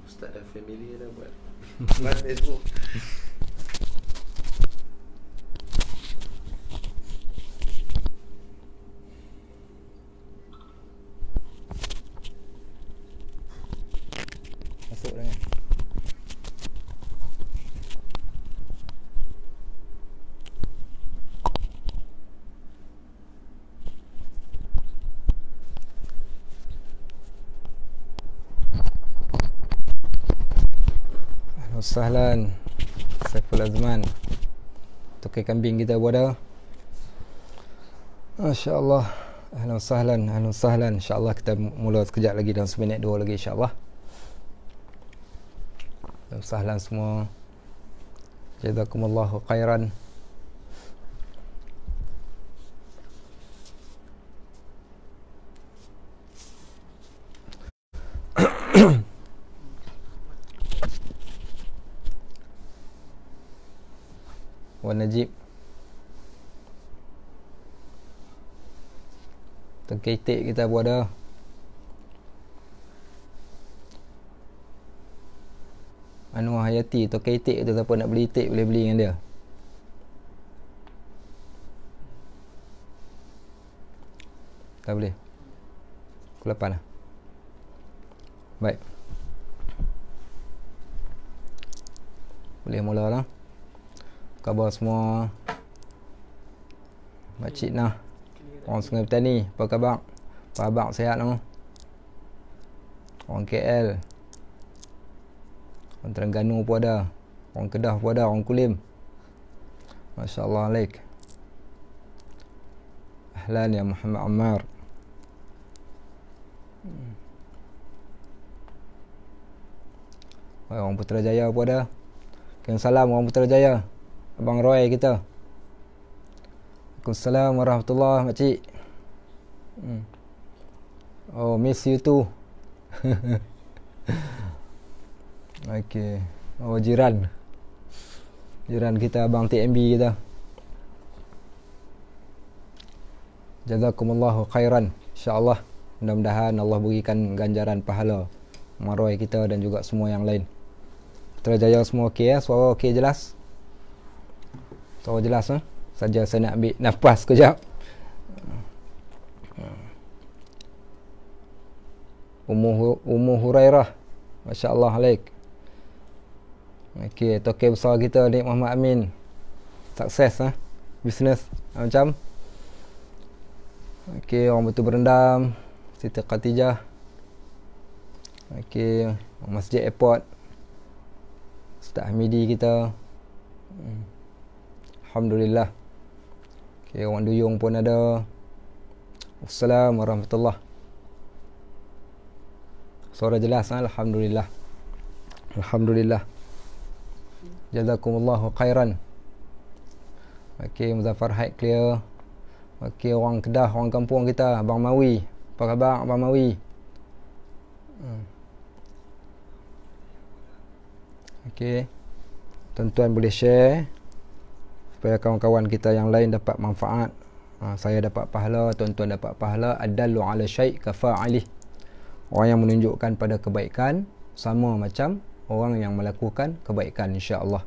Ustaz dan family dah buat live Facebook. Masuk dah. Assalamualaikum. Saiful Azman. Tukar kambing kita buat dah. Masya-Allah. Ahlan sahlan, ahlan sahlan. Insya-Allah kita mula sekejap lagi, dalam seminit dua lagi insya-Allah. Ahlan sahlan semua. Jazakumullahu khairan. Wan Najib. Terketik kita buat dah. Anwar Hayati tu ketik tu, siapa nak beli itik boleh beli dengan dia. Tak boleh. Pukul 8 lah. Baik. Boleh mula lah. Khabar semua. Makcik Nah, orang Sungai Petani, apa khabar? Pak Abang sihat no? Orang KL, orang Terengganu pun ada, orang Kedah pun ada, orang Kulim. Masya Allah alaik. Ahlan ya Muhammad Ammar. Orang Putrajaya pun ada. Salam orang Putrajaya, Abang Roy kita. Waalaikumsalam warahmatullahi makcik. Oh, miss you too. Okay. Oh, jiran kita, Abang TMB kita. Jazakumullahu khairan. InsyaAllah mudah-mudahan Allah berikan ganjaran pahala Maroy kita dan juga semua yang lain. Putrajaya semua okey ya? Suara okey jelas? Suara jelas ha? Saja saya nak ambil nafas kejap. Ummu Hurairah, Masya Allah alaik. Okey, tokoh besar kita Nik Muhammad Amin. Sukses ha? Bisnes macam. Okey, orang betul berendam, Siti Khatijah. Okey, Masjid Airport, Ustaz Hamidi kita. Alhamdulillah. Okey, orang Duyung pun ada. Assalamualaikum warahmatullahi. Suara jelas ha? Alhamdulillah. Alhamdulillah. Jazakumullahu khairan. Okey, Muzaffar Haid clear. Okey, orang Kedah, orang kampung kita, Abang Mawi. Apa khabar Abang Mawi? Okey. Tuan-tuan boleh share supaya kawan-kawan kita yang lain dapat manfaat. Saya dapat pahala, tuan-tuan dapat pahala. Adallu ala syai' kafa'ilih. Orang yang menunjukkan pada kebaikan sama macam orang yang melakukan kebaikan, insya-Allah.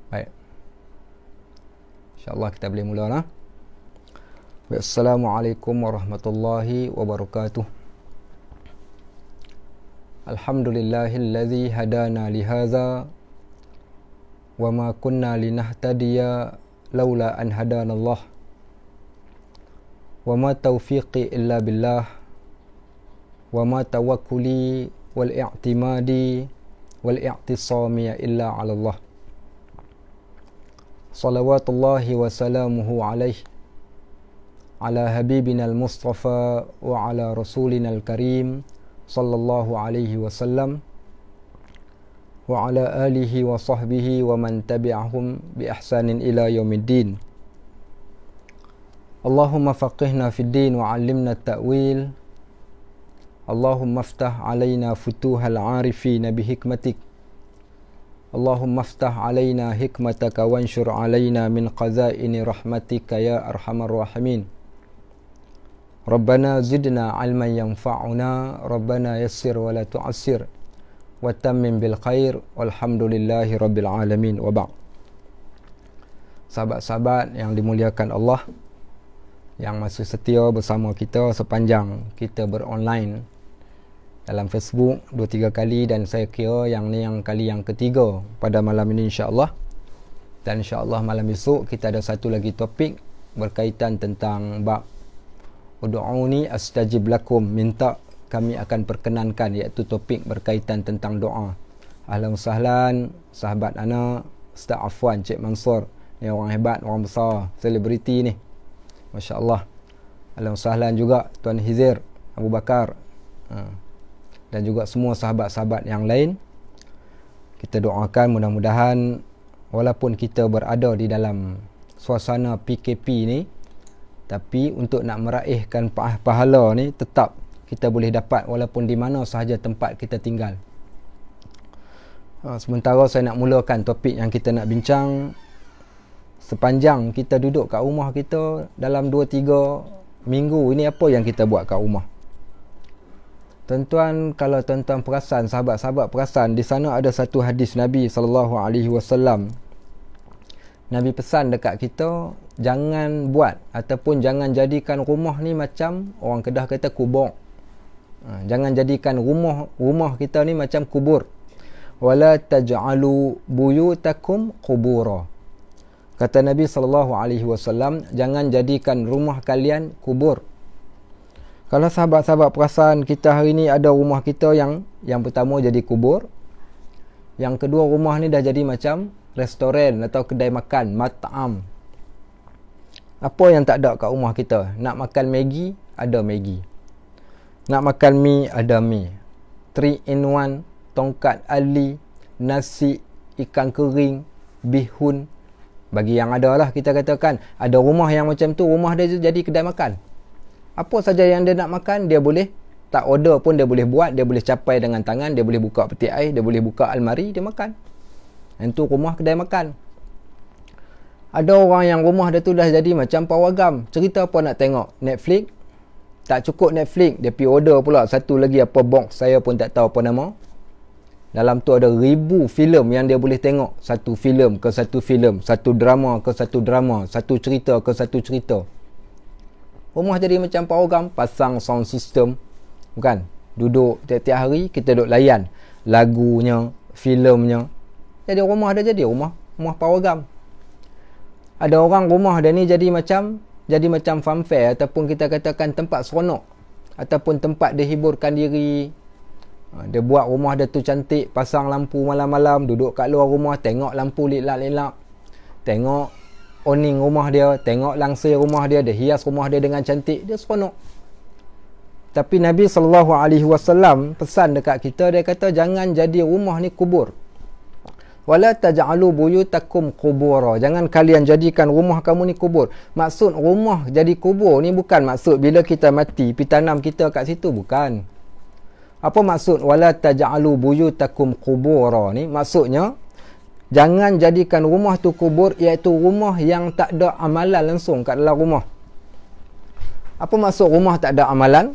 Baik. InsyaAllah kita boleh mula lah. Assalamualaikum warahmatullahi wabarakatuh. Alhamdulillahilladzi hadana lihadza wa ma kunna linahtadiya laula an hadanallah wa ma taufiqi illa billah wa ma tawakkuli wal i'timadi wal i'tisami illa 'ala Allah. Salawatullahi wa salamuhu alaihi ala habibina al-mustafa wa ala rasulina al-karim sallallahu alaihi wasallam wa ala alihi wa sahbihi wa man tabi'ahum bi ihsanin ila yaumiddin. Allahumma faqihna fid din wa 'allimna at-ta'wil. Allahumma aftah 'alaina futuhal 'arifin bi hikmatik. Allahumma aftah 'alaina hikmataka wanshur 'alaina min qazaini rahmatika ya arhamar rahimin. Rabbana zidna ilman yanfa'una, Rabbana yassir wa la tu'assir, wa tammim bil khair, walhamdulillahi rabbil alamin. Wa ba'd. Sahabat-sahabat yang dimuliakan Allah, yang masih setia bersama kita sepanjang kita beronline dalam Facebook 2-3 kali, dan saya kira yang ni yang kali yang ketiga pada malam ini insya-Allah. Dan insya-Allah malam esok kita ada satu lagi topik berkaitan tentang bab ud'uni astajib lakum, minta kami akan perkenankan, iaitu topik berkaitan tentang doa. Ahlan sahlan sahabat ana Ustaz Afwan Cik Mansur, ni orang hebat, orang besar, selebriti ni, masya-Allah. Ahlan sahlan juga Tuan Hizir Abu Bakar, dan juga semua sahabat-sahabat yang lain. Kita doakan mudah-mudahan walaupun kita berada di dalam suasana PKP ni, tapi untuk nak meraihkan pahala ni tetap kita boleh dapat walaupun di mana sahaja tempat kita tinggal. Sementara saya nak mulakan topik yang kita nak bincang. Sepanjang kita duduk kat rumah kita dalam 2-3 minggu ini, apa yang kita buat kat rumah? Tuan-tuan, kalau tuan-tuan perasan, sahabat-sahabat perasan, di sana ada satu hadis Nabi SAW. Nabi pesan dekat kita, jangan buat ataupun jangan jadikan rumah ni macam orang Kedah kata kubur. Jangan jadikan rumah kita ni macam kubur. Wala taj'alu buyutakum qubura. Kata Nabi SAW, jangan jadikan rumah kalian kubur. Kalau sahabat-sahabat perasan, kita hari ni ada rumah kita yang pertama jadi kubur. Yang kedua, rumah ni dah jadi macam restoran atau kedai makan, mat'am. Apa yang tak ada kat rumah kita? Nak makan Maggi, ada Maggi. Nak makan mi, ada mi. 3 in 1, tongkat ali, nasi, ikan kering, bihun. Bagi yang ada lah, kita katakan ada rumah yang macam tu, rumah dia jadi kedai makan. Apa saja yang dia nak makan, dia boleh, tak order pun dia boleh buat, dia boleh capai dengan tangan, dia boleh buka peti air, dia boleh buka almari, dia makan. Itu rumah kedai makan. Ada orang yang rumah dia tu dah jadi macam pawagam. Cerita apa nak tengok? Netflix. Tak cukup Netflix, dia pergi order pula satu lagi apa box, saya pun tak tahu apa nama. Dalam tu ada 1000 filem yang dia boleh tengok. Satu filem ke satu filem, satu drama ke satu drama, satu cerita ke satu cerita. Rumah jadi macam pawagam, pasang sound system. Bukan? Duduk tiap-tiap hari kita duduk layan lagunya, filemnya. Jadi rumah dia jadi rumah pawagam. Ada orang rumah dia ni jadi macam funfair, ataupun kita katakan tempat seronok, ataupun tempat dia hiburkan diri. Dia buat rumah dia tu cantik, pasang lampu malam-malam, duduk kat luar rumah, tengok lampu lilak-lilak, tengok awning rumah dia, tengok langsir rumah dia, dia hias rumah dia dengan cantik, dia seronok. Tapi Nabi SAW pesan dekat kita, dia kata jangan jadi rumah ni kubur. Wala taj'alu buyutakum qubura. Jangan kalian jadikan rumah kamu ni kubur. Maksud rumah jadi kubur ni bukan maksud bila kita mati pi tanam kita kat situ, bukan. Apa maksud wala taj'alu buyutakum qubura ni? Maksudnya jangan jadikan rumah tu kubur, iaitu rumah yang tak ada amalan langsung kat dalam rumah. Apa maksud rumah tak ada amalan?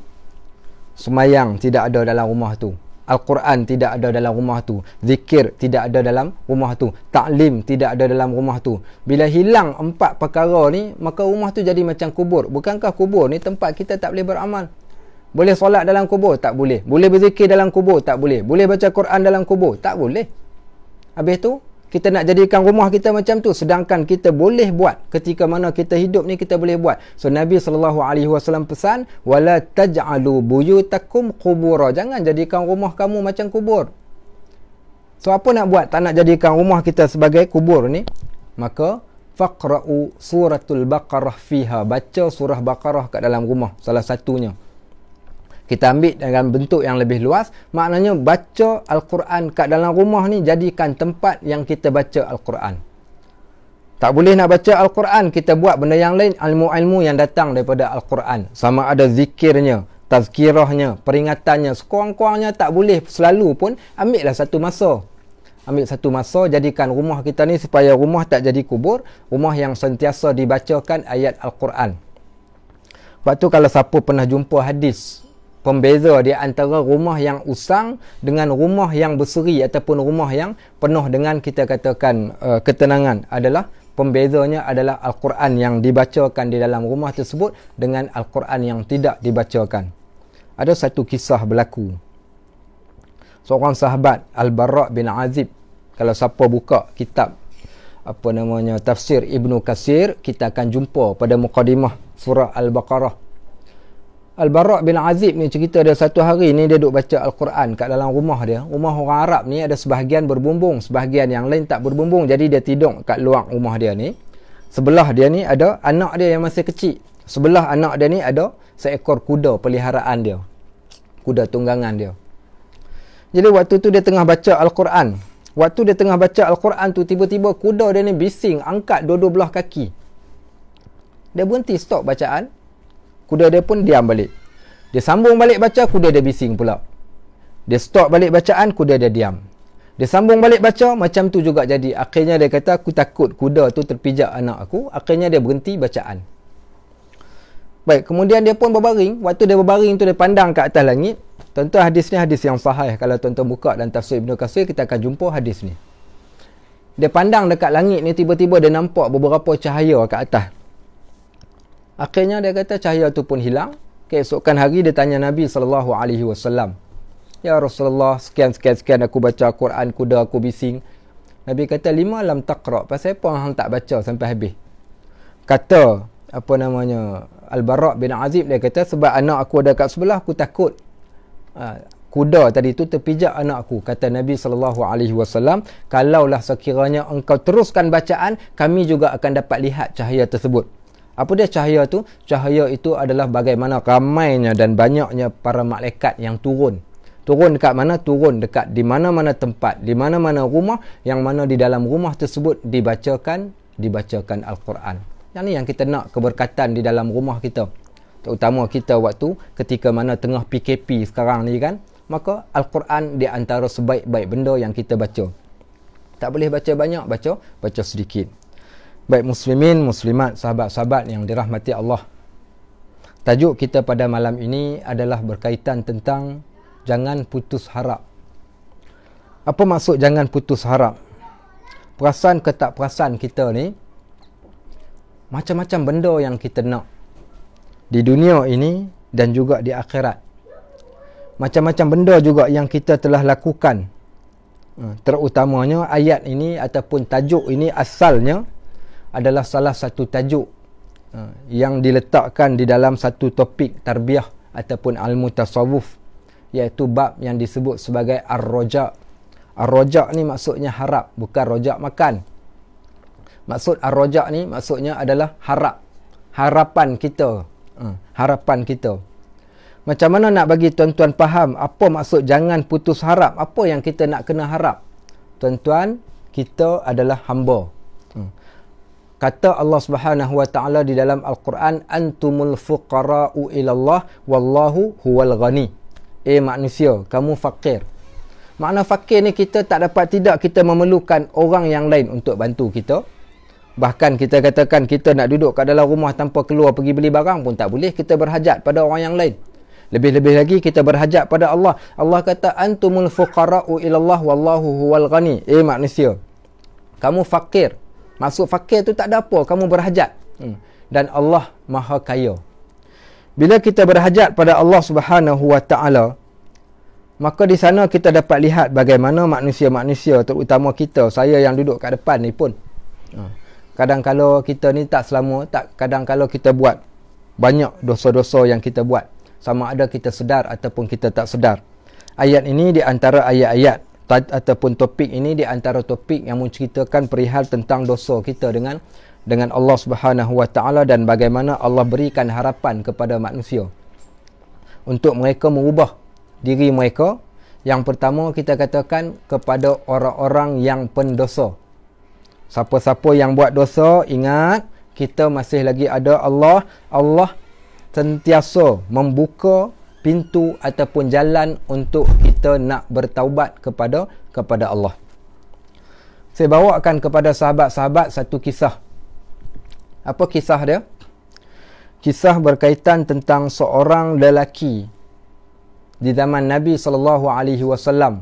Semayang tidak ada dalam rumah tu, Al-Quran tidak ada dalam rumah tu, zikir tidak ada dalam rumah tu, taklim tidak ada dalam rumah tu. Bila hilang 4 perkara ni, maka rumah tu jadi macam kubur. Bukankah kubur ni tempat kita tak boleh beramal? Boleh solat dalam kubur? Tak boleh. Boleh berzikir dalam kubur? Tak boleh. Boleh baca Quran dalam kubur? Tak boleh. Habis tu kita nak jadikan rumah kita macam tu, sedangkan kita boleh buat ketika mana kita hidup ni, kita boleh buat. So Nabi SAW pesan, wala taj'alu buyutakum qubura. Jangan jadikan rumah kamu macam kubur. So apa nak buat? Tak nak jadikan rumah kita sebagai kubur ni, maka faqra'u suratul Baqarah fiha. Baca surah Baqarah kat dalam rumah, salah satunya. Kita ambil dengan bentuk yang lebih luas, maknanya baca Al-Quran kat dalam rumah ni, jadikan tempat yang kita baca Al-Quran. Tak boleh nak baca Al-Quran, kita buat benda yang lain, ilmu-ilmu yang datang daripada Al-Quran. Sama ada zikirnya, tazkirahnya, peringatannya, sekurang-kurangnya tak boleh selalu pun, ambillah satu masa. Ambil satu masa, jadikan rumah kita ni supaya rumah tak jadi kubur, rumah yang sentiasa dibacakan ayat Al-Quran. Sebab tu kalau siapa pernah jumpa hadis pembeza di antara rumah yang usang dengan rumah yang berseri ataupun rumah yang penuh dengan kita katakan ketenangan, adalah pembezanya adalah Al-Quran yang dibacakan di dalam rumah tersebut dengan Al-Quran yang tidak dibacakan. Ada satu kisah berlaku. Seorang sahabat Al-Bara' bin Azib, kalau siapa buka kitab tafsir Ibnu Katsir, kita akan jumpa pada mukadimah surah Al-Baqarah. Al-Bara' bin Azib ni cerita dia satu hari ni dia duduk baca Al-Quran kat dalam rumah dia. Rumah orang Arab ni ada sebahagian berbumbung, sebahagian yang lain tak berbumbung. Jadi dia tidur kat luar rumah dia ni. Sebelah dia ni ada anak dia yang masih kecil. Sebelah anak dia ni ada seekor kuda peliharaan dia. Kuda tunggangan dia. Jadi waktu tu dia tengah baca Al-Quran. Waktu dia tengah baca Al-Quran tu, tiba-tiba kuda dia ni bising, angkat dua-dua belah kaki. Dia berhenti, stop bacaan. Kuda dia pun diam balik. Dia sambung balik baca, kuda dia bising pula. Dia stop balik bacaan, kuda dia diam. Dia sambung balik baca, macam tu juga jadi. Akhirnya dia kata, aku takut kuda tu terpijak anak aku. Akhirnya dia berhenti bacaan. Baik, kemudian dia pun berbaring. Waktu dia berbaring tu, dia pandang ke atas langit. Tentu hadis ni hadis yang sahih. Kalau tuan-tuan buka dan tafsir Ibnu Katsir, kita akan jumpa hadis ni. Dia pandang dekat langit ni, tiba-tiba dia nampak beberapa cahaya kat atas. Akhirnya dia kata cahaya tu pun hilang. Keesokan hari dia tanya Nabi SAW. Ya Rasulullah, sekian aku baca Quran, kuda aku bising. Nabi kata, 5 lam taqra'. Pasal apa hang tak baca sampai habis? Kata Al-Bara' bin Azib, dia kata sebab anak aku ada kat sebelah, aku takut kuda tadi tu terpijak anak aku. Kata Nabi SAW, kalaulah sekiranya engkau teruskan bacaan, kami juga akan dapat lihat cahaya tersebut. Apa dia cahaya tu? Cahaya itu adalah bagaimana ramainya dan banyaknya para malaikat yang turun. Turun dekat mana? Turun dekat di mana-mana tempat, di mana-mana rumah, yang mana di dalam rumah tersebut dibacakan Al-Quran. Yang ni yang kita nak, keberkatan di dalam rumah kita. Terutama kita waktu ketika mana tengah PKP sekarang ni kan, maka Al-Quran di antara sebaik-baik benda yang kita baca. Tak boleh baca banyak, baca sedikit. Baik muslimin, muslimat, sahabat-sahabat yang dirahmati Allah. Tajuk kita pada malam ini adalah berkaitan tentang jangan putus harap. Apa maksud jangan putus harap? Perasan ke tak perasan kita ni, macam-macam benda yang kita nak di dunia ini dan juga di akhirat. Macam-macam benda juga yang kita telah lakukan. Terutamanya ayat ini ataupun tajuk ini asalnya adalah salah satu tajuk yang diletakkan di dalam satu topik tarbiyah ataupun ilmu tasawuf, iaitu bab yang disebut sebagai ar-raja. Ar-raja ni maksudnya harap, bukan rojak makan. Maksud ar-raja ni maksudnya adalah harap. Harapan kita. Harapan kita. Macam mana nak bagi tuan-tuan faham apa maksud jangan putus harap? Apa yang kita nak kena harap? Tuan-tuan, kita adalah hamba. Kata Allah Subhanahu wa taala di dalam Al-Quran, antumul fuqara'u ilallah wallahu huwal ghani. Manusia, kamu fakir. Makna fakir ni kita tak dapat tidak kita memerlukan orang yang lain untuk bantu kita. Bahkan kita katakan kita nak duduk kat dalam rumah tanpa keluar pergi beli barang pun tak boleh, kita berhajat pada orang yang lain. Lebih-lebih lagi kita berhajat pada Allah. Allah kata antumul fuqara'u ilallah wallahu huwal ghani. Manusia, kamu fakir. Maksud fakir tu tak ada apa, kamu berhajat. Dan Allah Maha Kaya. Bila kita berhajat pada Allah Subhanahu wa taala, maka di sana kita dapat lihat bagaimana manusia-manusia, terutama kita, saya yang duduk kat depan ni pun, kadang-kala kita ni tak selama, kadang-kala kita buat banyak dosa-dosa yang kita buat, sama ada kita sedar ataupun kita tak sedar. Ayat ini di antara ayat-ayat ataupun topik ini di antara topik yang menceritakan perihal tentang dosa kita dengan Allah Subhanahu wa taala, dan bagaimana Allah berikan harapan kepada manusia untuk mereka mengubah diri mereka. Yang pertama kita katakan kepada orang-orang yang pendosa. Siapa-siapa yang buat dosa, ingat kita masih lagi ada Allah. Allah sentiasa membuka pintu ataupun jalan untuk kita nak bertaubat kepada Allah. Saya bawakan kepada sahabat-sahabat satu kisah. Apa kisah dia? kisah berkaitan tentang seorang lelaki di zaman Nabi SAW.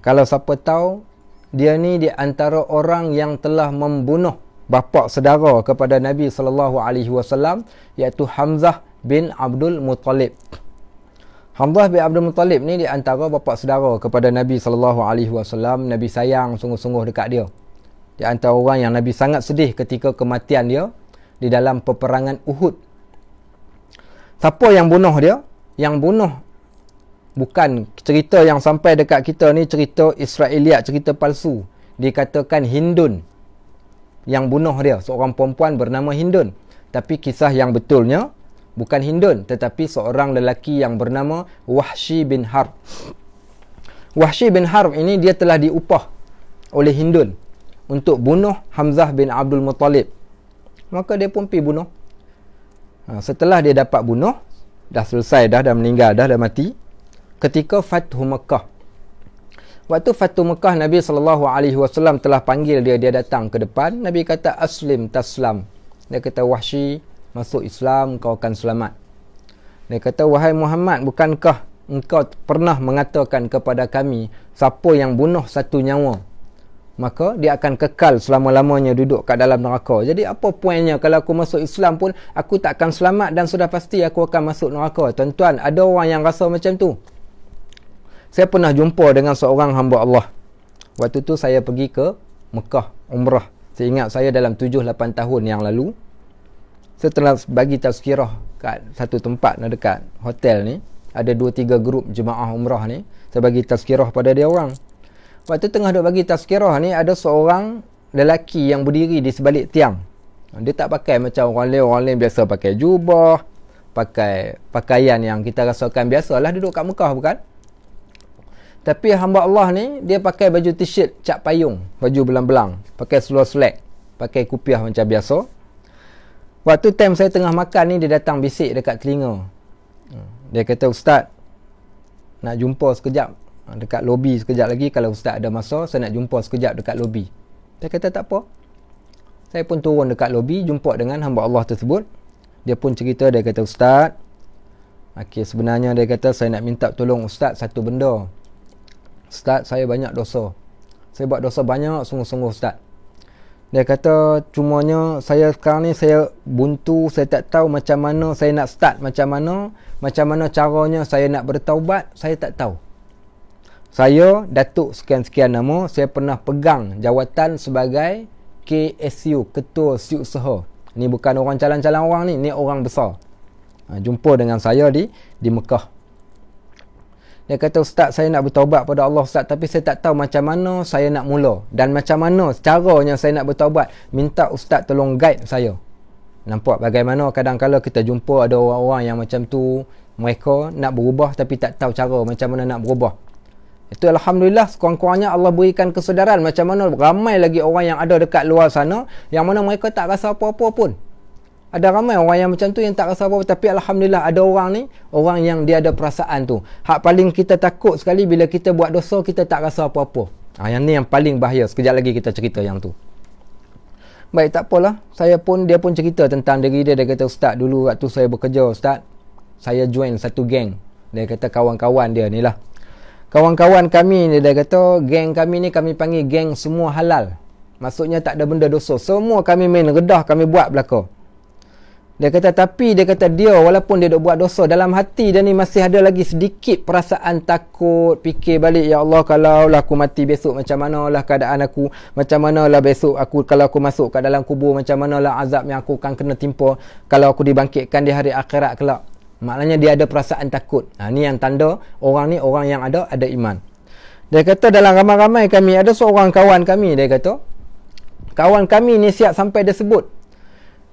Kalau siapa tahu, dia ni di antara orang yang telah membunuh bapa saudara kepada Nabi SAW, iaitu Hamzah bin Abdul Muttalib. Hamzah bin Abdul Muttalib ni di antara bapa saudara kepada Nabi SAW. Nabi sayang sungguh-sungguh dekat dia. Di antara orang yang Nabi sangat sedih ketika kematian dia di dalam peperangan Uhud. Siapa yang bunuh dia? Yang bunuh bukan cerita yang sampai dekat kita ni, cerita Israeliat, cerita palsu. Dikatakan Hindun yang bunuh dia, seorang perempuan bernama Hindun. Tapi kisah yang betulnya bukan Hindun, tetapi seorang lelaki yang bernama Wahsy bin Harb. Wahsy bin Harb ini dia telah diupah oleh Hindun untuk bunuh Hamzah bin Abdul Muttalib. Maka dia pun pergi bunuh. Setelah dia dapat bunuh, dah selesai dah meninggal dah mati. Ketika Fathu Mekah. Waktu Fathu Mekah, Nabi SAW telah panggil dia datang ke depan. Nabi kata, aslim taslam. Dia kata, Wahsy, masuk Islam, kau akan selamat. Dia kata, wahai Muhammad, bukankah engkau pernah mengatakan kepada kami, siapa yang bunuh satu nyawa, maka dia akan kekal selama-lamanya duduk kat dalam neraka. Jadi apa poinnya kalau aku masuk Islam pun, aku tak akan selamat dan sudah pasti aku akan masuk neraka. Tuan-tuan, ada orang yang rasa macam tu. Saya pernah jumpa dengan seorang hamba Allah. Waktu tu saya pergi ke Mekah, umrah. Saya ingat saya dalam 7-8 tahun yang lalu. Saya telah bagi tazkirah kat satu tempat dekat hotel ni. Ada 2-3 grup jemaah umrah ni. Saya bagi tazkirah pada dia orang. Waktu tengah duk bagi tazkirah ni, ada seorang lelaki yang berdiri di sebalik tiang. Dia tak pakai macam orang lain biasa pakai jubah, pakai pakaian yang kita rasakan biasalah duduk kat Mekah, bukan? Tapi hamba Allah ni, dia pakai baju t-shirt cap payung, baju belang-belang, pakai seluar selek, pakai kupiah macam biasa. Waktu time saya tengah makan ni, dia datang bisik dekat telinga. Dia kata, Ustaz, nak jumpa sekejap dekat lobi sekejap lagi. Kalau Ustaz ada masa, saya nak jumpa sekejap dekat lobi. Saya kata, tak apa. Saya pun turun dekat lobi, jumpa dengan hamba Allah tersebut. Dia pun cerita, dia kata, Ustaz, sebenarnya dia kata, saya nak minta tolong Ustaz satu benda. Ustaz, saya banyak dosa. Saya buat dosa banyak sungguh-sungguh, Ustaz. Dia kata, cumanya saya sekarang ni saya buntu, saya tak tahu macam mana saya nak start, macam mana caranya saya nak bertaubat, saya tak tahu. Saya Datuk sekian-sekian nama, saya pernah pegang jawatan sebagai KSU, Ketua Setiausaha. Ni bukan orang calang-calang orang ni orang besar. Jumpa dengan saya di Mekah. Dia kata, Ustaz, saya nak bertaubat pada Allah, Ustaz, tapi saya tak tahu macam mana saya nak mula dan macam mana caranya saya nak bertaubat. Minta Ustaz tolong guide saya. Nampak bagaimana kadang-kadang kita jumpa ada orang-orang yang macam tu, mereka nak berubah tapi tak tahu cara macam mana nak berubah. Itu Alhamdulillah, sekurang-kurangnya Allah berikan kesedaran macam mana ramai lagi orang yang ada dekat luar sana yang mana mereka tak rasa apa-apa pun. Ada ramai orang yang macam tu yang tak rasa apa-apa, tapi Alhamdulillah ada orang ni, orang yang dia ada perasaan tu. Hak paling kita takut sekali bila kita buat dosa, kita tak rasa apa-apa. Yang ni yang paling bahaya. Sekejap lagi kita cerita yang tu. Baik, tak apalah. Dia pun cerita tentang diri dia. Dia kata, Ustaz, dulu waktu saya bekerja, Ustaz, saya join satu geng. Dia kata kawan-kawan dia ni lah. Kawan-kawan kami ni, dia kata, geng kami ni kami panggil geng semua halal. Maksudnya tak ada benda dosa. Semua kami main redah, kami buat belaka. Dia kata, tapi dia kata dia walaupun dia duk buat dosa, dalam hati dia ni masih ada lagi sedikit perasaan takut. Fikir balik, ya Allah, kalau lah aku mati besok macam manalah keadaan aku, macam manalah besok aku kalau aku masuk ke dalam kubur, macam manalah azab yang aku akan kena timpa kalau aku dibangkitkan di hari akhirat kelak. Maknanya dia ada perasaan takut. Ni yang tanda orang ni orang yang ada iman. Dia kata, dalam ramai-ramai kami ada seorang kawan kami, dia kata, kawan kami ni siap sampai dia sebut,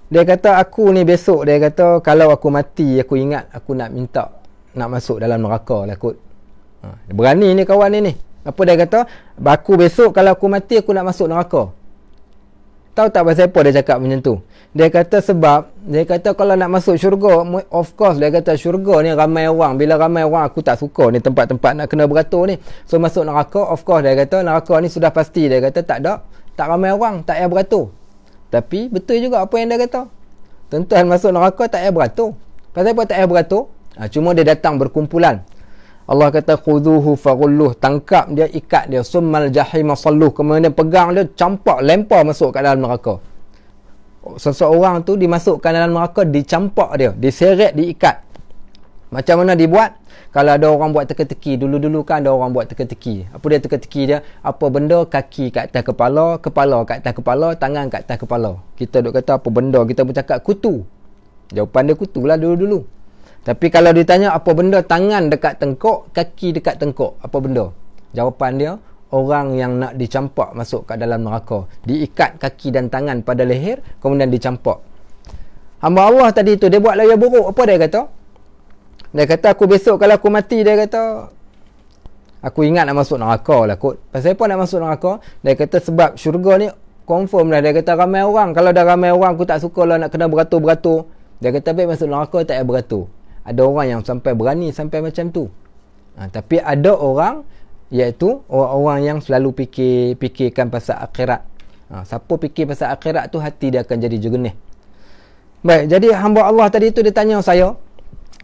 dia kata, aku ni besok, dia kata, kalau aku mati, aku ingat aku nak minta nak masuk dalam neraka lah kot. Dia berani ni kawan ni. Apa dia kata? Aku besok kalau aku mati, aku nak masuk neraka. Tahu tak pasal apa dia cakap macam tu? Dia kata sebab, dia kata kalau nak masuk syurga, of course, dia kata syurga ni ramai orang. Bila ramai orang, aku tak suka ni tempat-tempat nak kena beratur ni. So masuk neraka, of course, dia kata neraka ni sudah pasti. Dia kata tak ramai orang, tak payah beratur. Tapi betul juga apa yang dia kata. Tuan-tuan masuk neraka tak payah beratur. Pasal apa tak payah beratur? Cuma dia datang berkumpulan. Allah kata khuduhu faghulluh, tangkap dia, ikat dia, summal jahim salluh, kemudian pegang dia, campak, lempar masuk kat dalam neraka. Seseorang tu dimasukkan dalam neraka, dicampak dia, diseret, diikat. Macam mana dibuat? Kalau ada orang buat teka-teki, dulu-dulu kan ada orang buat teka-teki. Apa dia teka-teki dia? Apa benda, kaki kat atas kepala, kepala kat atas kepala, tangan kat atas kepala. Kita duk kata apa benda, kita pun cakap kutu. Jawapan dia kutu lah dulu-dulu. Tapi kalau ditanya apa benda, tangan dekat tengkuk, kaki dekat tengkuk, apa benda? Jawapan dia, orang yang nak dicampak masuk kat dalam neraka. Diikat kaki dan tangan pada leher, kemudian dicampak. Hamba Allah tadi tu, dia buat layar buruk. Apa dia kata? Dia kata, aku besok kalau aku mati, dia kata, aku ingat nak masuk neraka lah kot. Pasal apa nak masuk neraka? Dia kata sebab syurga ni confirm lah. Dia kata ramai orang. Kalau dah ramai orang, aku tak suka lah nak kena beratur-beratur. Dia kata baik masuk neraka tak payah beratur. Ada orang yang sampai berani sampai macam tu. Tapi ada orang, iaitu orang-orang yang selalu fikirkan pasal akhirat. Siapa fikir pasal akhirat tu, hati dia akan jadi jernih. Baik, jadi hamba Allah tadi tu dia tanya saya,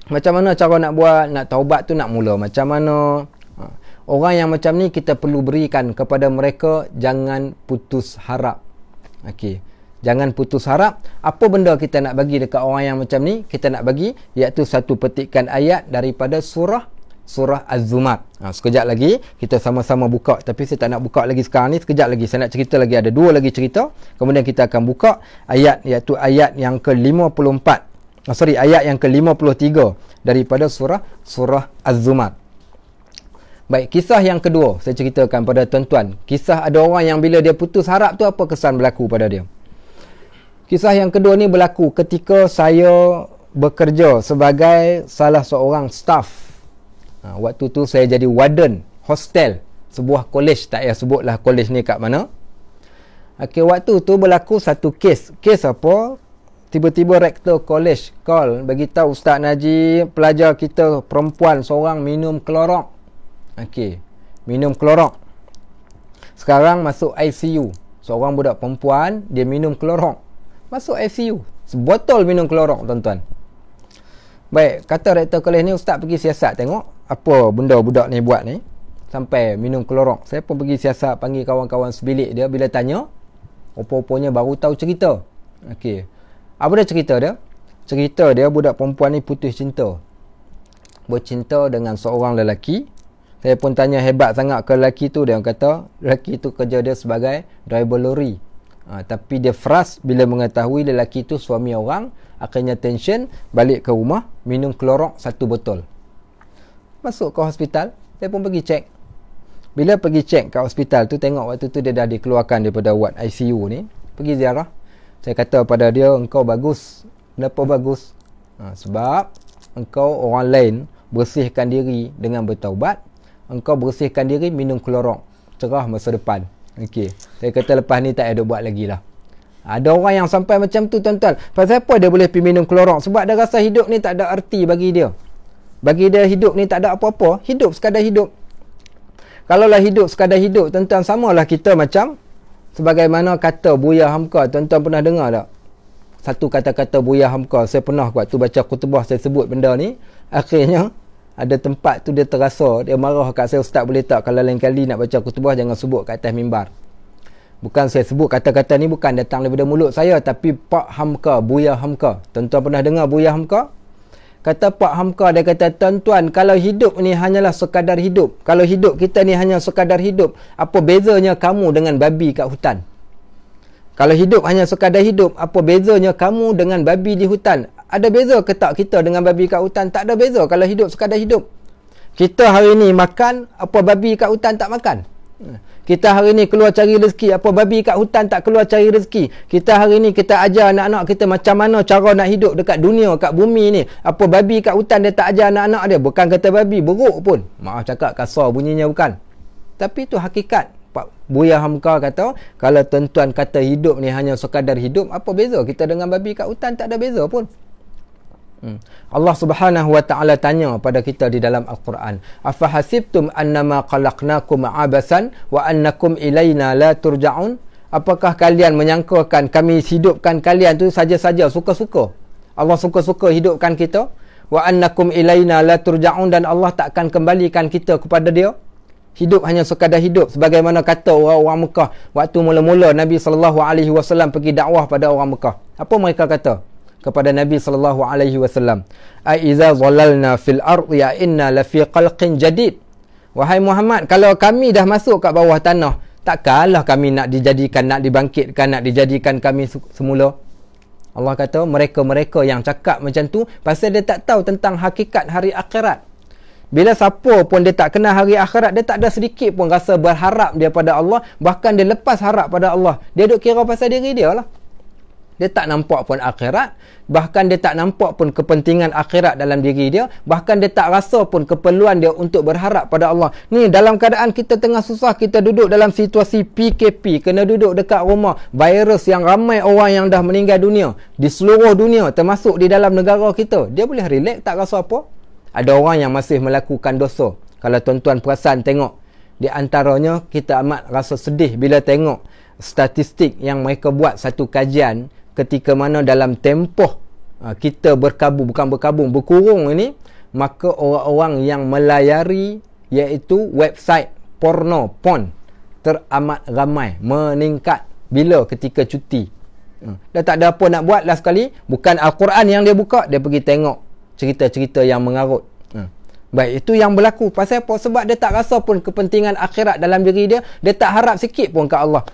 macam mana cara nak buat, nak taubat tu nak mula macam mana? Orang yang macam ni kita perlu berikan kepada mereka, jangan putus harap. Okey. Jangan putus harap. Apa benda kita nak bagi dekat orang yang macam ni? Kita nak bagi, iaitu satu petikan ayat daripada surah Az-Zumar. Sekejap lagi kita sama-sama buka, tapi saya tak nak buka lagi sekarang ni. Sekejap lagi saya nak cerita lagi, ada dua lagi cerita. Kemudian kita akan buka ayat, iaitu ayat yang ke-54. Ayat yang ke-53 daripada surah Az-Zumar. Baik, kisah yang kedua saya ceritakan pada tuan-tuan. Kisah ada orang yang bila dia putus harap tu, apa kesan berlaku pada dia. Kisah yang kedua ni berlaku ketika saya bekerja sebagai salah seorang staff. Waktu tu saya jadi warden hostel sebuah kolej, tak payah sebutlah kolej ni kat mana. Okey, waktu tu berlaku satu kes. Kes apa? Tiba-tiba rektor kolej call bagi tahu Ustaz Najib, pelajar kita perempuan seorang minum klorok. Okey, minum klorok. Sekarang masuk ICU. Seorang budak perempuan, dia minum klorok. Masuk ICU. Sebotol minum klorok, tuan-tuan. Baik, kata rektor kolej ni, Ustaz pergi siasat tengok apa benda budak ni buat ni sampai minum klorok. Saya pun pergi siasat, panggil kawan-kawan sebilik dia. Bila tanya, rupa-rupanya baru tahu cerita. Okey. Apa dia cerita dia? Cerita dia budak perempuan ni putus cinta. Bercinta dengan seorang lelaki. Saya pun tanya hebat sangat ke lelaki tu. Dia kata lelaki tu kerja dia sebagai driver lori. Tapi dia frust bila mengetahui lelaki tu suami orang. Akhirnya tension, balik ke rumah, minum klorok 1 botol. Masuk ke hospital, saya pun pergi cek. Bila pergi cek kat hospital tu, tengok waktu tu dia dah dikeluarkan daripada ward ICU ni. Pergi ziarah. Saya kata pada dia, engkau bagus. Kenapa bagus? Sebab engkau orang lain bersihkan diri dengan bertaubat. Engkau bersihkan diri minum klorok. Cerah masa depan. Okey. Saya kata lepas ni tak ada buat lagi lah. Ada orang yang sampai macam tu, tuan-tuan. Pasal apa dia boleh pergi minum klorok? Sebab dia rasa hidup ni tak ada arti bagi dia. Bagi dia hidup ni tak ada apa-apa. Hidup sekadar hidup. Kalaulah hidup sekadar hidup, tuan-tuan, samalah kita macam sebagaimana kata Buya Hamka. Tuan-tuan pernah dengar tak? Satu kata-kata Buya Hamka. Saya pernah waktu baca khutbah saya sebut benda ni. Akhirnya ada tempat tu dia terasa, dia marah kat saya, Ustaz boleh tak kalau lain kali nak baca khutbah jangan sebut kat atas mimbar. Bukan saya sebut kata-kata ni bukan datang daripada mulut saya, tapi Pak Hamka, Buya Hamka. Tuan-tuan pernah dengar Buya Hamka? Kata Pak Hamka, dia kata, tuan-tuan, kalau hidup ni hanyalah sekadar hidup, kalau hidup kita ni hanya sekadar hidup, apa bezanya kamu dengan babi kat hutan? Kalau hidup hanya sekadar hidup, apa bezanya kamu dengan babi di hutan? Ada beza ke tak kita dengan babi kat hutan? Tak ada beza kalau hidup sekadar hidup. Kita hari ni makan, apa babi kat hutan tak makan? Kita hari ni keluar cari rezeki, apa babi kat hutan tak keluar cari rezeki? Kita hari ni kita ajar anak-anak kita macam mana cara nak hidup dekat dunia, kat bumi ni. Apa babi kat hutan dia tak ajar anak-anak dia? Bukan kata babi, beruk pun. Maaf cakap kasar bunyinya bukan. Tapi itu hakikat. Pak Buya Hamka kata, kalau tuan-tuan kata hidup ni hanya sekadar hidup, apa beza kita dengan babi kat hutan? Tak ada beza pun. Allah Subhanahu wa ta'ala tanya pada kita di dalam Al-Quran, afa hasibtum annama khalaqnakum abasan wa annakum ilaina la turja'un? Apakah kalian menyangkakan kami hidupkan kalian tu saja-saja suka-suka? Allah suka-suka hidupkan kita. Wa annakum ilaina la turja'un, dan Allah takkan kembalikan kita kepada dia. Hidup hanya sekadar hidup, sebagaimana kata orang-orang Mekah waktu mula-mula Nabi SAW pergi dakwah pada orang Mekah. Apa mereka kata kepada Nabi SAW? Aiza zalalna fil ardi inna lafi khalqin jadid. Wahai Muhammad, kalau kami dah masuk kat bawah tanah, takkanlah kami nak dijadikan, nak dibangkitkan, nak dijadikan kami semula. Allah kata mereka-mereka yang cakap macam tu pasal dia tak tahu tentang hakikat hari akhirat. Bila siapa pun dia tak kenal hari akhirat, dia tak ada sedikit pun rasa berharap dia pada Allah. Bahkan dia lepas harap pada Allah. Dia duk kira pasal diri dia lah. Dia tak nampak pun akhirat. Bahkan dia tak nampak pun kepentingan akhirat dalam diri dia. Bahkan dia tak rasa pun keperluan dia untuk berharap pada Allah. Ni dalam keadaan kita tengah susah, kita duduk dalam situasi PKP, kena duduk dekat rumah, virus yang ramai orang yang dah meninggal dunia di seluruh dunia, termasuk di dalam negara kita. Dia boleh relax, tak rasa apa. Ada orang yang masih melakukan dosa. Kalau tuan-tuan perasan tengok, di antaranya kita amat rasa sedih bila tengok statistik yang mereka buat satu kajian ketika mana dalam tempoh kita berkurung ini, maka orang-orang yang melayari iaitu website porn teramat ramai, meningkat bila ketika cuti. Dia tak ada apa nak buat lah sekali, bukan Al-Quran yang dia buka, dia pergi tengok cerita-cerita yang mengarut. Baik, itu yang berlaku. Pasal apa? Sebab dia tak rasa pun kepentingan akhirat dalam diri dia. Dia tak harap sikit pun kat Allah.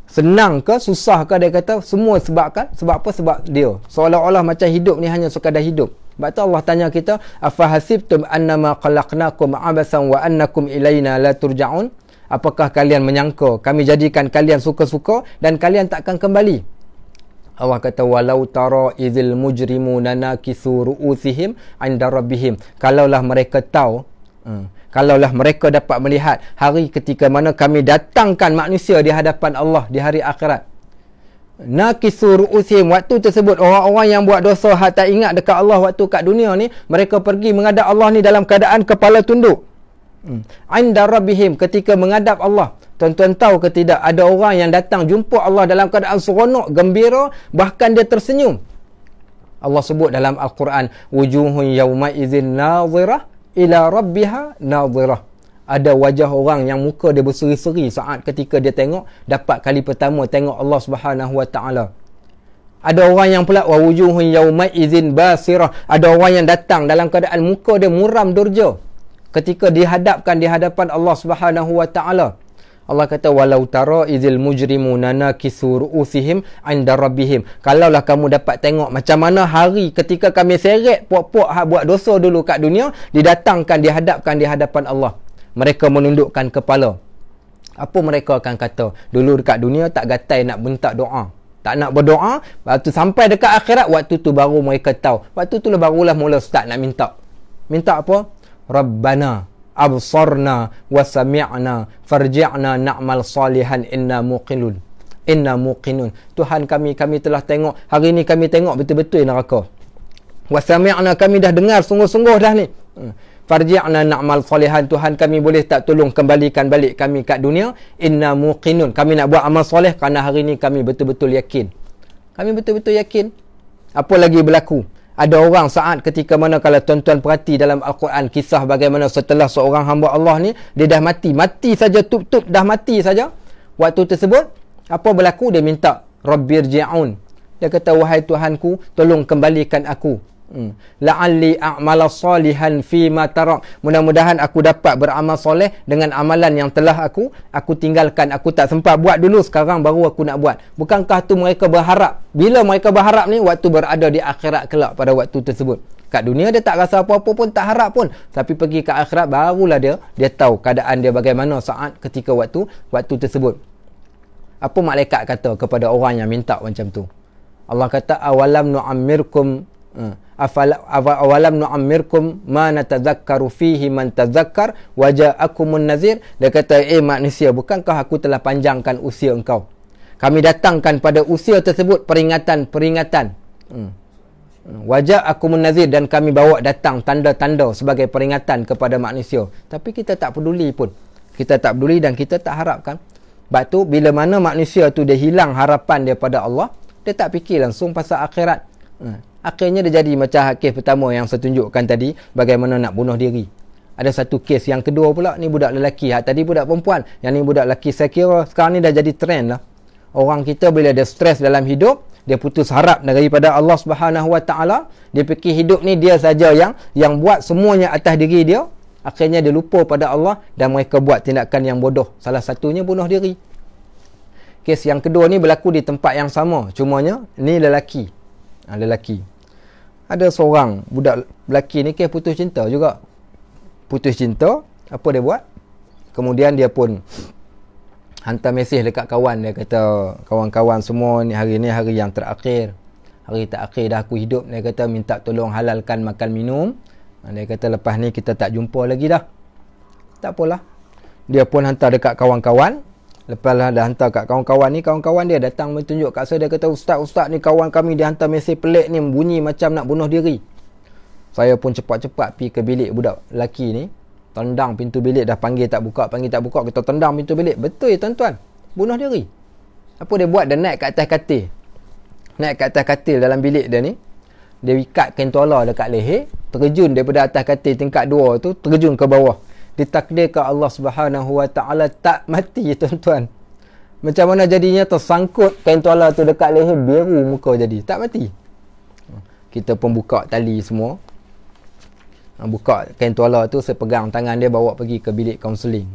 Senang ke, susah ke, dia kata semua sebabkan. Sebab apa? Sebab dia. Seolah-olah macam hidup ni hanya sekadar hidup. Sebab tu Allah tanya kita, afahasibtum annama khalaqnakum abasan wa annakum ilaina la turja'un? Apakah kalian menyangka kami jadikan kalian suka-suka dan kalian takkan kembali? Allah kata walau tara izil mujrimuna nakisu ru'usihim 'inda rabbihim. Kalaulah mereka tahu, kalaulah mereka dapat melihat hari ketika mana kami datangkan manusia di hadapan Allah di hari akhirat. Nakisu ru'usihim, waktu tersebut orang-orang yang buat dosa tak ingat dekat Allah waktu kat dunia ni, mereka pergi menghadap Allah ni dalam keadaan kepala tunduk. 'Inda rabbihim, ketika menghadap Allah. Tuan-tuan tahu ke tidak, ada orang yang datang jumpa Allah dalam keadaan seronok, gembira, bahkan dia tersenyum. Allah sebut dalam Al-Quran, wujuhun yawma idzin nadhirah ila rabbiha nadhirah. Ada wajah orang yang muka dia berseri-seri saat ketika dia tengok, dapat kali pertama tengok Allah Subhanahu Wa Taala. Ada orang yang pula wa wujuhun yawma idzin basirah. Ada orang yang datang dalam keadaan muka dia muram durja ketika dihadapkan di hadapan Allah Subhanahu Wa Taala. Allah kata walau tara izil mujrimuna nakisu ru'usihim 'inda rabbihim. Kalaulah kamu dapat tengok macam mana hari ketika kami seret puak-puak hak buat dosa dulu kat dunia, didatangkan, dihadapkan di hadapan Allah. Mereka menundukkan kepala. Apa mereka akan kata? Dulu dekat dunia tak gatai nak bentak doa, tak nak berdoa. Waktu sampai dekat akhirat, waktu tu baru mereka tahu. Waktu tu barulah mula start nak minta. Minta apa? Rabbana absarna wa sami'na farji'na na'mal salihan inna muqinun. Tuhan kami telah tengok, hari ni kami tengok betul-betul neraka. Wa sami'na, kami dah dengar sungguh-sungguh dah ni. Farji'na na'mal salihan, Tuhan kami boleh tak tolong kembalikan balik kami kat dunia. Inna muqinun, kami nak buat amal soleh kerana hari ni kami betul-betul yakin. Kami betul-betul yakin. Apa lagi berlaku? Ada orang saat ketika mana, kalau tuan-tuan perhati dalam Al-Quran, kisah bagaimana setelah seorang hamba Allah ni, dia dah mati saja, tup-tup dah mati saja. Waktu tersebut apa berlaku? Dia minta Rabbirji'un. Dia kata, wahai Tuhanku, tolong kembalikan aku. La'alli a'mala salihan fi ma tarak. Mudah-mudahan aku dapat beramal soleh dengan amalan yang telah aku tinggalkan. Aku tak sempat buat dulu, sekarang baru aku nak buat. Bukankah tu mereka berharap? Bila mereka berharap ni, waktu berada di akhirat kelak pada waktu tersebut. Kat dunia dia tak rasa apa-apa pun, tak harap pun. Tapi pergi ke akhirat barulah dia tahu keadaan dia bagaimana saat ketika waktu tersebut. Apa malaikat kata kepada orang yang minta macam tu? Allah kata awalam nu'ammirkum awalam nu'ammirkum ma natadzakkaru fihi man tazakkar wa ja'akumun nazir. Dia kata, manusia, bukankah aku telah panjangkan usia engkau? Kami datangkan pada usia tersebut peringatan. Wa ja'akumun nazir, dan kami bawa datang tanda-tanda sebagai peringatan kepada manusia. Tapi kita tak peduli pun. Kita tak peduli dan kita tak harapkan. Sebab tu bila mana manusia tu dia hilang harapan daripada Allah, dia tak fikir langsung pasal akhirat. Akhirnya dia jadi macam kes pertama yang saya tunjukkan tadi, bagaimana nak bunuh diri. Ada satu kes yang kedua pula, ni budak lelaki, tadi budak perempuan, yang ni budak lelaki. Saya kira sekarang ni dah jadi trend lah. Orang kita bila dia stres dalam hidup, dia putus harap daripada Allah Subhanahu Wa Taala, dia fikir hidup ni dia saja yang buat semuanya atas diri dia. Akhirnya dia lupa pada Allah dan mereka buat tindakan yang bodoh. Salah satunya bunuh diri. Kes yang kedua ni berlaku di tempat yang sama, cumanya ni lelaki. Lelaki. Ada seorang budak lelaki ni kes putus cinta juga. Putus cinta, apa dia buat? Kemudian dia pun hantar mesej dekat kawan. Dia kata, kawan-kawan semua ni hari yang terakhir. Hari terakhir dah aku hidup. Dia kata minta tolong halalkan makan minum. Dia kata lepas ni kita tak jumpa lagi dah. Tak apalah. Dia pun hantar dekat kawan-kawan. Lepas lah dah hantar kat kawan-kawan ni, kawan-kawan dia datang menunjuk kat saya. Dia kata, Ustaz ni kawan kami dia hantar mesej pelik ni, bunyi macam nak bunuh diri. Saya pun cepat-cepat pergi ke bilik budak lelaki ni. Tendang pintu bilik, dah panggil tak buka. Kita tendang pintu bilik. Betul ya tuan-tuan, bunuh diri. Apa dia buat? Dia naik kat atas katil. Naik kat atas katil dalam bilik dia ni. Dia ikat kain tuala dekat leher, terjun daripada atas katil tingkat 2 tu, terjun ke bawah. Ditakdirkan Allah Subhanahu Wa Taala tak mati tuan-tuan. Macam mana jadinya? Tersangkut kain tuala tu dekat leher, biru muka jadi. Tak mati. Kita pun buka tali semua. Buka kain tuala tu, saya pegang tangan dia, bawa pergi ke bilik kaunseling.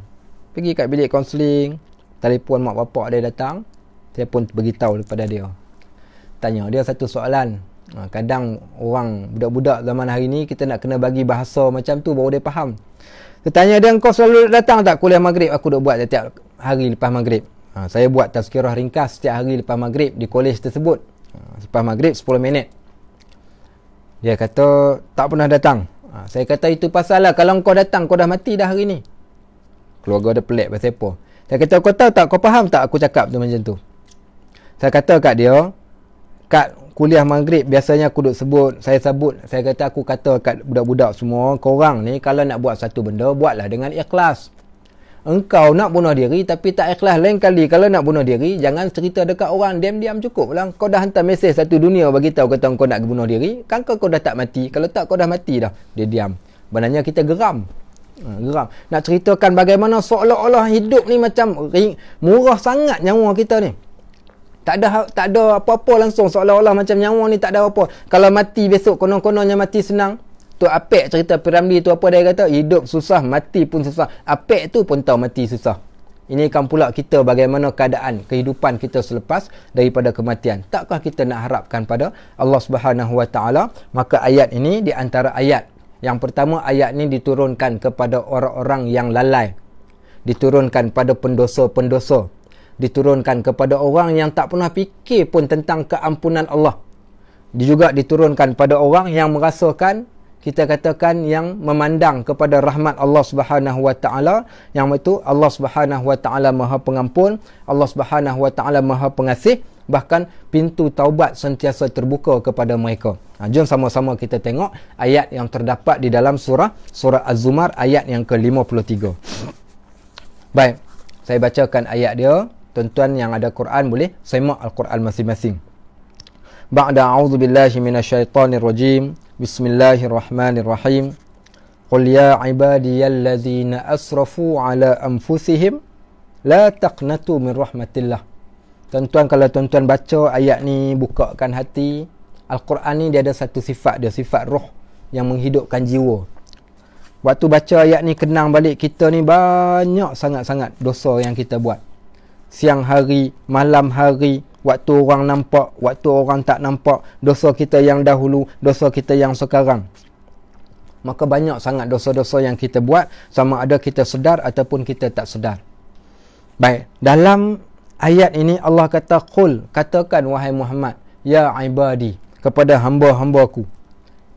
Pergi kat bilik kaunseling, telefon mak bapak dia datang. Saya pun beritahu kepada dia. Tanya dia satu soalan. Kadang orang budak-budak zaman hari ni, kita nak kena bagi bahasa macam tu baru dia faham. Saya tanya dia, kau selalu datang tak kuliah maghrib? Aku duk buat setiap hari lepas maghrib. Saya buat tazkirah ringkas setiap hari lepas maghrib di kolej tersebut. Lepas maghrib 10 minit. Dia kata tak pernah datang. Saya kata itu pasal lah, kalau kau datang kau dah mati dah hari ni. Keluarga dia pelik pasal apa. Saya kata kau tahu tak, kau faham tak aku cakap tu macam tu. Saya kata kat dia, kat kuliah maghrib biasanya aku duk sebut, saya kata aku kata kat budak-budak semua, korang ni kalau nak buat satu benda, buatlah dengan ikhlas. Engkau nak bunuh diri tapi tak ikhlas. Lain kali kalau nak bunuh diri, jangan cerita dekat orang, diam-diam cukup lah. Kau dah hantar mesej satu dunia bagi tahu kata kau nak bunuh diri, kan kau dah tak mati. Kalau tak kau dah mati dah. Dia diam. Benarnya kita geram. Geram. Nak ceritakan bagaimana seolah-olah hidup ni macam murah sangat nyawa kita ni. Tak ada apa-apa langsung, seolah-olah macam nyawa ni tak ada apa. Kalau mati besok konon-kononnya mati senang. Tu Apek cerita Piramli tu apa dia kata? Hidup susah, mati pun susah. Apek tu pun tahu mati susah. Ini kan pula kita bagaimana keadaan kehidupan kita selepas daripada kematian. Takkah kita nak harapkan pada Allah Subhanahu Wa Taala? Maka ayat ini di antara ayat. Yang pertama, ayat ini diturunkan kepada orang-orang yang lalai. Diturunkan pada pendosa-pendosa. Diturunkan kepada orang yang tak pernah fikir pun tentang keampunan Allah. Dia juga diturunkan pada orang yang merasakan, kita katakan yang memandang kepada rahmat Allah Subhanahu Wa Taala, yang itu Allah Subhanahu Wa Taala Maha Pengampun, Allah Subhanahu Wa Taala Maha Pengasih, bahkan pintu taubat sentiasa terbuka kepada mereka. Jom sama-sama kita tengok ayat yang terdapat di dalam surah Az-Zumar ayat yang ke-53. Baik, saya bacakan ayat dia. Tuan-tuan yang ada Quran boleh semak Al-Quran masing-masing. Ba'da a'udzu billahi minasyaitonir rajim. Bismillahirrahmanirrahim. Qul ya ibadiyalladzina asrafu ala anfusihim la taqnatu min rahmatillah. Tuan-tuan, kalau tuan-tuan baca ayat ni, bukakan hati. Al-Quran ni dia ada satu sifat dia, sifat roh yang menghidupkan jiwa. Waktu baca ayat ni, kenang balik kita ni banyak sangat-sangat dosa yang kita buat. Siang hari, malam hari, waktu orang nampak, waktu orang tak nampak, dosa kita yang dahulu, dosa kita yang sekarang. Maka banyak sangat dosa-dosa yang kita buat, sama ada kita sedar ataupun kita tak sedar. Baik, dalam ayat ini Allah kata, Qul, katakan wahai Muhammad, ya ibadi, kepada hamba-hambaku.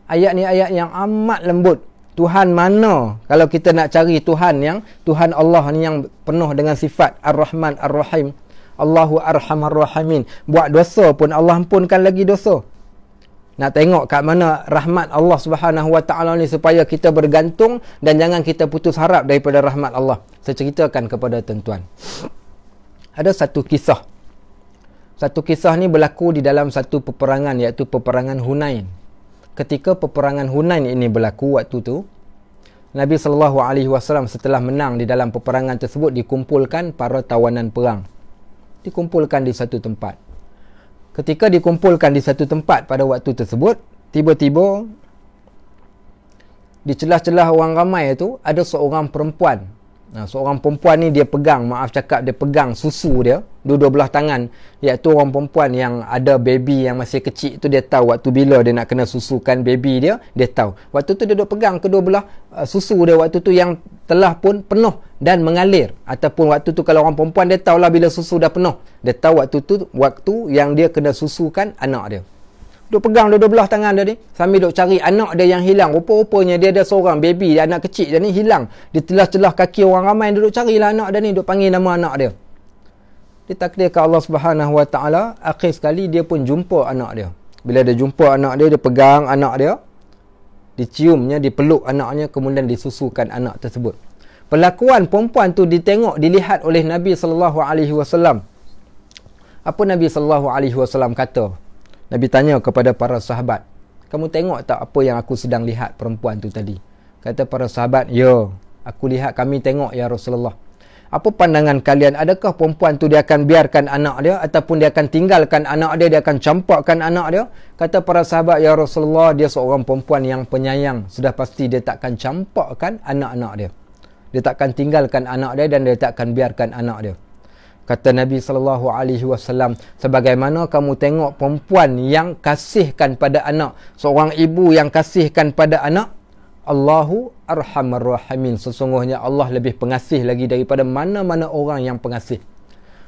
Ayat ni ayat yang amat lembut. Tuhan mana? Kalau kita nak cari Tuhan Allah ni yang penuh dengan sifat Ar-Rahman Ar-Rahim, Allahu Arhamar Rahimin. Buat dosa pun Allah ampunkan lagi dosa. Nak tengok kat mana rahmat Allah Subhanahu Wa Taala ni supaya kita bergantung dan jangan kita putus harap daripada rahmat Allah. Saya ceritakan kepada tuan-tuan. ada satu kisah. Satu kisah ni berlaku di dalam satu peperangan, iaitu peperangan Hunain. Ketika peperangan Hunain ini berlaku waktu tu, Nabi SAW setelah menang di dalam peperangan tersebut, dikumpulkan para tawanan perang. Dikumpulkan di satu tempat. Ketika dikumpulkan di satu tempat pada waktu tersebut, tiba-tiba di celah-celah orang ramai itu ada seorang perempuan. Seorang perempuan ni dia pegang susu dia dua-dua belah tangan, iaitu orang perempuan yang ada baby yang masih kecil tu, dia tahu waktu bila dia nak kena susukan baby dia, dia tahu. Waktu tu dia duduk pegang kedua belah susu dia waktu tu yang telah pun penuh dan mengalir, ataupun waktu tu kalau orang perempuan dia tahulah bila susu dah penuh, dia tahu waktu tu waktu yang dia kena susukan anak dia. Duk pegang dua-dua belah tangan dia ni sambil duk cari anak dia yang hilang. Rupa-rupanya dia ada seorang baby, dia anak kecil dia ni hilang di celah-celah kaki orang ramai. Dia duk carilah anak dia ni, duk panggil nama anak dia. Ditakdirkan Allah Subhanahu Wa Taala, akhir sekali dia pun jumpa anak dia. Bila dia jumpa anak dia, dia pegang anak dia, diciumnya, dipeluk anaknya, kemudian disusukan anak tersebut. Perlakuan perempuan tu dilihat oleh Nabi SAW. Apa Nabi SAW kata? Nabi tanya kepada para sahabat, kamu tengok tak apa yang aku sedang lihat perempuan tu tadi? Kata para sahabat, ya, aku lihat, kami tengok ya Rasulullah. Apa pandangan kalian? Adakah perempuan tu dia akan biarkan anak dia, ataupun dia akan tinggalkan anak dia akan campakkan anak dia? Kata para sahabat, ya Rasulullah, dia seorang perempuan yang penyayang. Sudah pasti dia takkan campakkan anak-anak dia. Dia takkan tinggalkan anak dia dan dia takkan biarkan anak dia. Kata Nabi SAW, sebagaimana kamu tengok perempuan yang kasihkan pada anak, seorang ibu yang kasihkan pada anak, Allahu Arhamar Rahimin, sesungguhnya Allah lebih pengasih lagi daripada mana-mana orang yang pengasih.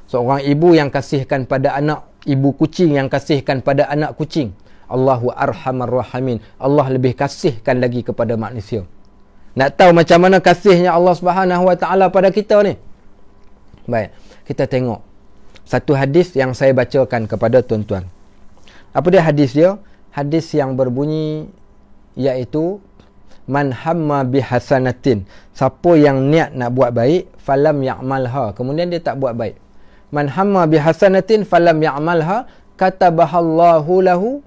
Seorang ibu yang kasihkan pada anak, ibu kucing yang kasihkan pada anak kucing, Allahu Arhamar Rahimin, Allah lebih kasihkan lagi kepada manusia. Nak tahu macam mana kasihnya Allah Subhanahu Wa Taala pada kita ni? Baik, kita tengok satu hadis yang saya bacakan kepada tuan-tuan. Apa dia hadis dia? Hadis yang berbunyi iaitu man hamma bihasanatin, siapa yang niat nak buat baik, falam ya'malha, kemudian dia tak buat baik. Man hamma bihasanatin falam ya'malha, katabahallahu lahu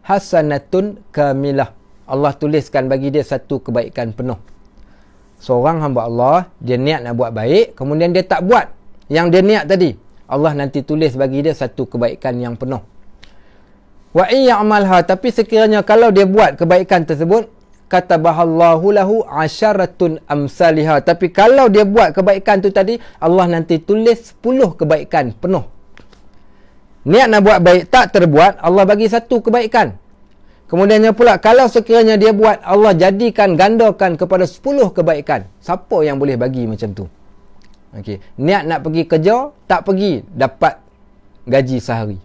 hasanatun kamilah. Allah tuliskan bagi dia satu kebaikan penuh. Seorang hamba Allah, dia niat nak buat baik, kemudian dia tak buat yang dia niat tadi, Allah nanti tulis bagi dia satu kebaikan yang penuh. Wa in ya'malha, tapi sekiranya kalau dia buat kebaikan tersebut, katabahallahu lahu asyaratun amsalihha, tapi kalau dia buat kebaikan tu tadi, Allah nanti tulis 10 kebaikan penuh. Niat nak buat baik tak terbuat, Allah bagi satu kebaikan. Kemudiannya pula, kalau sekiranya dia buat, Allah jadikan, gandakan kepada 10 kebaikan. Siapa yang boleh bagi macam tu? Okey, niat nak pergi kerja, tak pergi, dapat gaji sehari.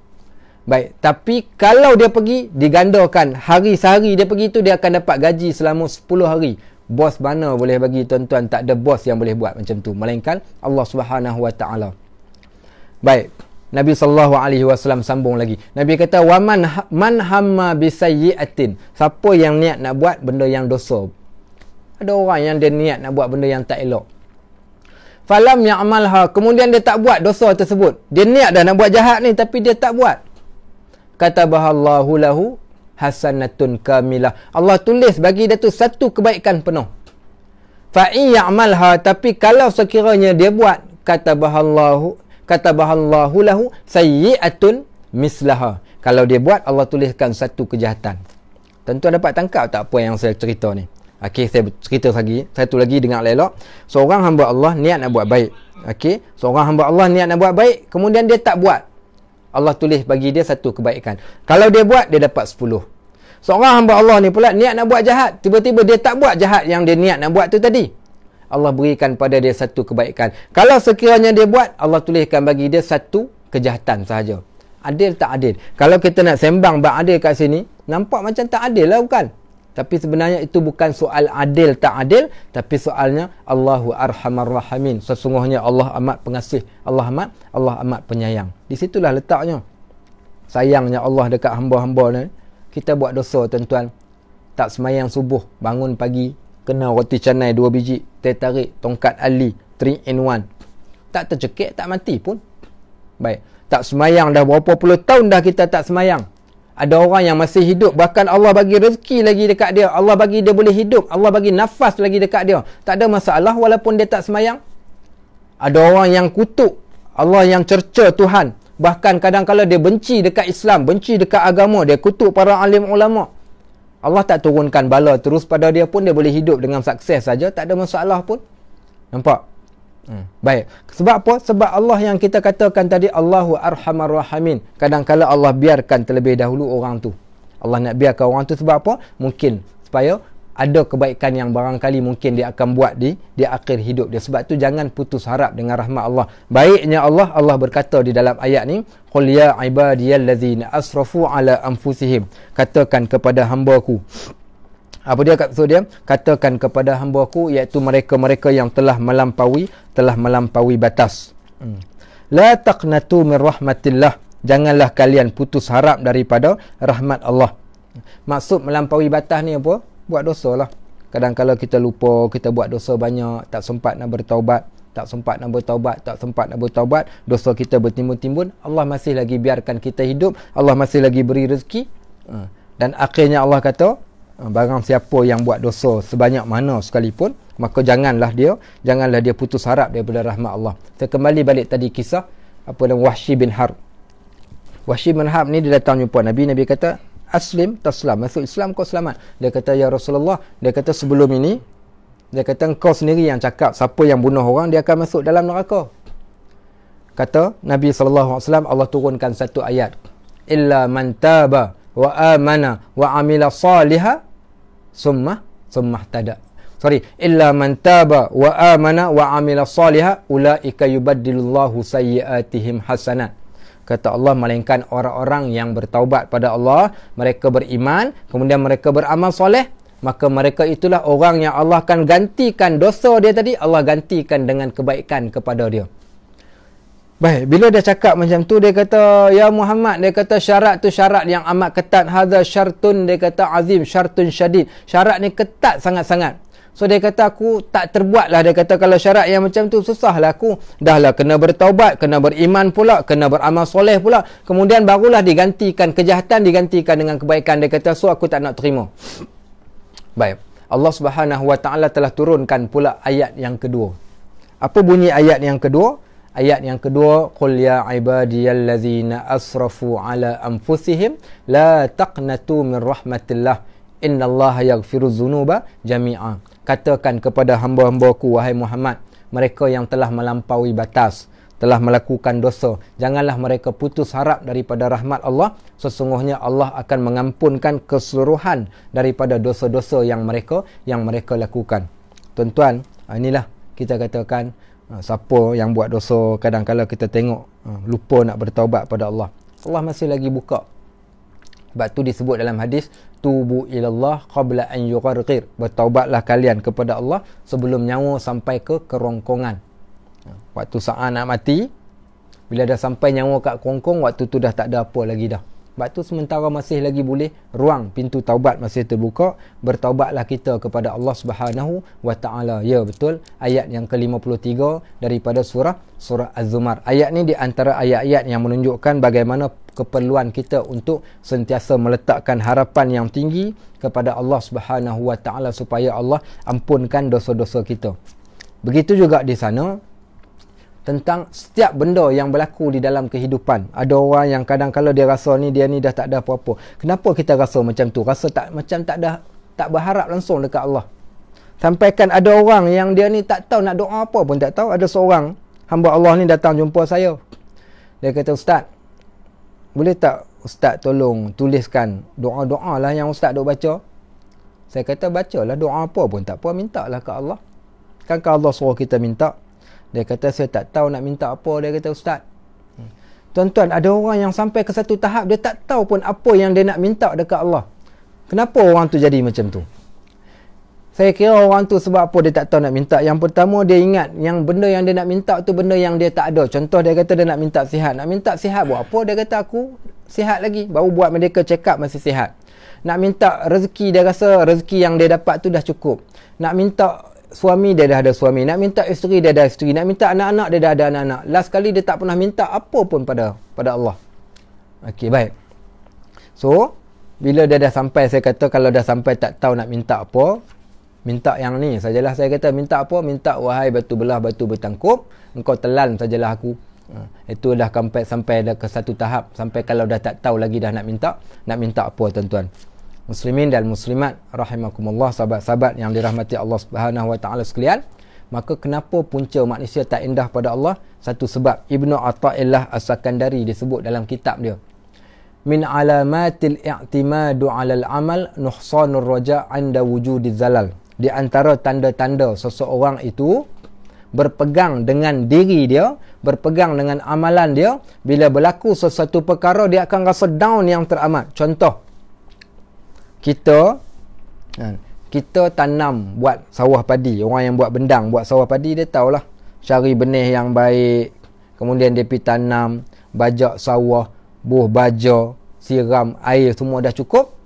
Baik, tapi kalau dia pergi, digandakan hari sehari dia pergi tu, dia akan dapat gaji selama 10 hari. Bos mana boleh bagi tuan-tuan? Tak ada bos yang boleh buat macam tu, melainkan Allah Subhanahu Wa Taala. Baik, Nabi SAW sambung lagi. Nabi kata, man hamma bisayyi'atin, siapa yang niat nak buat benda yang dosa. Ada orang yang dia niat nak buat benda yang tak elok, falam ya'malha, kemudian dia tak buat dosa tersebut. Dia niat dah nak buat jahat ni, tapi dia tak buat. Katabahallahu lahu hasanatun kamilah, Allah tulis bagi dia tu satu kebaikan penuh. Fa in ya'malha, tapi kalau sekiranya dia buat, katabahallahu lahu sayyi'atun mislaha, kalau dia buat, Allah tuliskan satu kejahatan. Tentu dapat tangkap tak apa yang saya cerita ni? Okey, saya cerita lagi, satu lagi dengar elok. Seorang hamba Allah niat nak buat baik. Okey, seorang hamba Allah niat nak buat baik, kemudian dia tak buat, Allah tulis bagi dia satu kebaikan. Kalau dia buat, dia dapat 10. Seorang hamba Allah ni pula niat nak buat jahat, tiba-tiba dia tak buat jahat yang dia niat nak buat tu tadi, Allah berikan pada dia satu kebaikan. Kalau sekiranya dia buat, Allah tuliskan bagi dia satu kejahatan sahaja. Adil tak adil? Kalau kita nak sembang bab adil kat sini, nampak macam tak adil lah, bukan? Tapi sebenarnya itu bukan soal adil tak adil, tapi soalnya Allahu Arhamar Rahimin, sesungguhnya Allah amat pengasih, Allah amat penyayang. Di situlah letaknya sayangnya Allah dekat hamba-hamba ni. Kita buat dosa tuan-tuan, tak semayang subuh, bangun pagi kena roti canai 2 biji, teh tarik, tongkat ali, 3 in 1, tak tercekik, tak mati pun. Baik. Tak semayang dah berapa puluh tahun dah kita tak semayang. Ada orang yang masih hidup, bahkan Allah bagi rezeki lagi dekat dia, Allah bagi dia boleh hidup, Allah bagi nafas lagi dekat dia. Tak ada masalah walaupun dia tak semayang. Ada orang yang kutuk Allah, yang cerca Tuhan. Bahkan kadang-kala dia benci dekat Islam, benci dekat agama, dia kutuk para alim ulama. Allah tak turunkan bala terus pada dia pun, dia boleh hidup dengan sukses saja, tak ada masalah pun. Nampak? Baik. Sebab apa? Sebab Allah yang kita katakan tadi, Allahu Arhamar Rahimin. Kadang-kala Allah biarkan terlebih dahulu orang tu. Allah nak biarkan orang tu sebab apa? Mungkin supaya ada kebaikan yang barangkali mungkin dia akan buat di akhir hidup dia. Sebab tu jangan putus harap dengan rahmat Allah. Baiknya Allah berkata di dalam ayat ni, qul ya ibadiyallazina asrafu ala anfusihim. Katakan kepada hamba-Ku. Apa dia maksud dia? Katakan kepada hamba-Ku, iaitu mereka-mereka yang telah melampaui batas. La taqnatu min rahmatillah. Janganlah kalian putus harap daripada rahmat Allah. Maksud melampaui batas ni apa? Buat dosa lah. Kadang-kadang kita lupa, kita buat dosa banyak, tak sempat nak bertaubat, dosa kita bertimbun-timbun, Allah masih lagi biarkan kita hidup, Allah masih lagi beri rezeki. Dan akhirnya Allah kata, barang siapa yang buat dosa sebanyak mana sekalipun, maka janganlah dia putus harap daripada rahmat Allah. Kita kembali balik tadi kisah Wahsy bin Harb. Wahsy bin Harb ni dia datang jumpa Nabi kata, aslim taslam, masuk Islam kau selamat. Dia kata, ya Rasulullah, dia kata sebelum ini, dia kata engkau sendiri yang cakap siapa yang bunuh orang dia akan masuk dalam neraka. Kata Nabi SAW, Allah turunkan satu ayat, illa man taba wa amana wa amila salihah summa tada. Illa man taba wa amana wa amila salihah ulaika yubaddilullahu sayyiatihim hasanat. Kata Allah, melainkan orang-orang yang bertaubat pada Allah, mereka beriman, kemudian mereka beramal soleh, maka mereka itulah orang yang Allah akan gantikan dosa dia tadi, Allah gantikan dengan kebaikan kepada dia. Baik, bila dia cakap macam tu, dia kata, ya Muhammad, dia kata syarat tu syarat yang amat ketat. Hadza syartun, dia kata azim, syartun syadid. Syarat ni ketat sangat-sangat. So dia kata, aku tak terbuat lah. Dia kata, kalau syarat yang macam tu susah lah aku. Dah lah kena bertaubat, kena beriman pula, kena beramal soleh pula. Kemudian barulah digantikan kejahatan, digantikan dengan kebaikan. Dia kata, so aku tak nak terima. Baik, Allah Subhanahu Wa Taala telah turunkan pula ayat yang kedua. Apa bunyi ayat yang kedua? Ayat yang kedua, qul ya ibadiyallazina asrafu ala anfusihim la taqnatu min rahmatillah innallaha yaghfiruz dzunuba jami'a. Katakan kepada hamba-hambaku, wahai Muhammad, mereka yang telah melampaui batas, telah melakukan dosa, janganlah mereka putus harap daripada rahmat Allah. Sesungguhnya Allah akan mengampunkan keseluruhan daripada dosa-dosa yang mereka lakukan. Tuan-tuan, inilah kita katakan, siapa yang buat dosa, kadang-kadang kita tengok lupa nak bertaubat pada Allah, Allah masih lagi buka. Sebab tu disebut dalam hadis, tubu ilallah qabla an yugharqir. Bertaubatlah kalian kepada Allah sebelum nyawa sampai ke kerongkongan. Waktu saat nak mati, bila dah sampai nyawa kat kerongkong, waktu tu dah tak ada apa lagi dah. Sebab tu sementara masih lagi boleh, ruang pintu taubat masih terbuka, bertaubatlah kita kepada Allah Subhanahu Wa Taala. Ya, betul. Ayat yang ke-53 daripada surah Az-Zumar. Ayat ni di antara ayat-ayat yang menunjukkan bagaimana keperluan kita untuk sentiasa meletakkan harapan yang tinggi kepada Allah Subhanahu Wa Taala supaya Allah ampunkan dosa-dosa kita. Begitu juga di sana tentang setiap benda yang berlaku di dalam kehidupan. Ada orang yang kadang-kadang dia rasa dia ni dah tak ada apa-apa. Kenapa kita rasa macam tu? Rasa tak berharap langsung dekat Allah. Sampaikan ada orang yang dia ni tak tahu nak doa apa pun tak tahu. Ada seorang hamba Allah ni datang jumpa saya. Dia kata, Ustaz, boleh tak Ustaz tolong tuliskan doa-doa lah yang Ustaz duk baca? Saya kata, bacalah doa apa pun tak apa, mintalah ke Allah. Kan Allah suruh kita minta. Dia kata, saya tak tahu nak minta apa. Dia kata, Ustaz. Tuan-tuan, ada orang yang sampai ke satu tahap, dia tak tahu pun apa yang dia nak minta dekat Allah. Kenapa orang tu jadi macam tu? Saya kira orang tu sebab apa dia tak tahu nak minta. Yang pertama, dia ingat yang benda yang dia nak minta tu benda yang dia tak ada. Contoh, dia kata dia nak minta sihat. Nak minta sihat buat apa? Dia kata, aku sihat lagi. Baru buat medical check up masih sihat. Nak minta rezeki, dia rasa rezeki yang dia dapat tu dah cukup. Nak minta suami, dia dah ada suami. Nak minta isteri, dia ada isteri. Nak minta anak-anak, dia dah ada anak-anak. Last kali dia tak pernah minta apa pun pada Allah. Okey, baik. So, bila dia dah sampai, saya kata kalau dah sampai tak tahu nak minta apa, minta yang ni sajalah. Saya kata minta apa? Minta wahai batu belah, batu bertangkup, engkau telan sajalah aku. Itu dah sampai dah ke satu tahap. Sampai kalau dah tak tahu lagi dah nak minta apa, tuan-tuan. Muslimin dan muslimat rahimakumullah, sahabat-sahabat yang dirahmati Allah Subhanahu wa taala sekalian, maka kenapa punca manusia tak indah pada Allah? Satu sebab. Ibnu Athaillah As-Sakandari disebut dalam kitab dia, min alamatil i'timadu 'alal amal nuhsanur raja' 'inda wujudiz zalal. Di antara tanda-tanda seseorang itu berpegang dengan diri dia, berpegang dengan amalan dia, bila berlaku sesuatu perkara dia akan rasa down yang teramat. Contoh, kita tanam buat sawah padi. Orang yang buat bendang, buat sawah padi, dia tahulah cari benih yang baik, kemudian dia pergi tanam, bajak sawah, buh baja, siram air, semua dah cukup.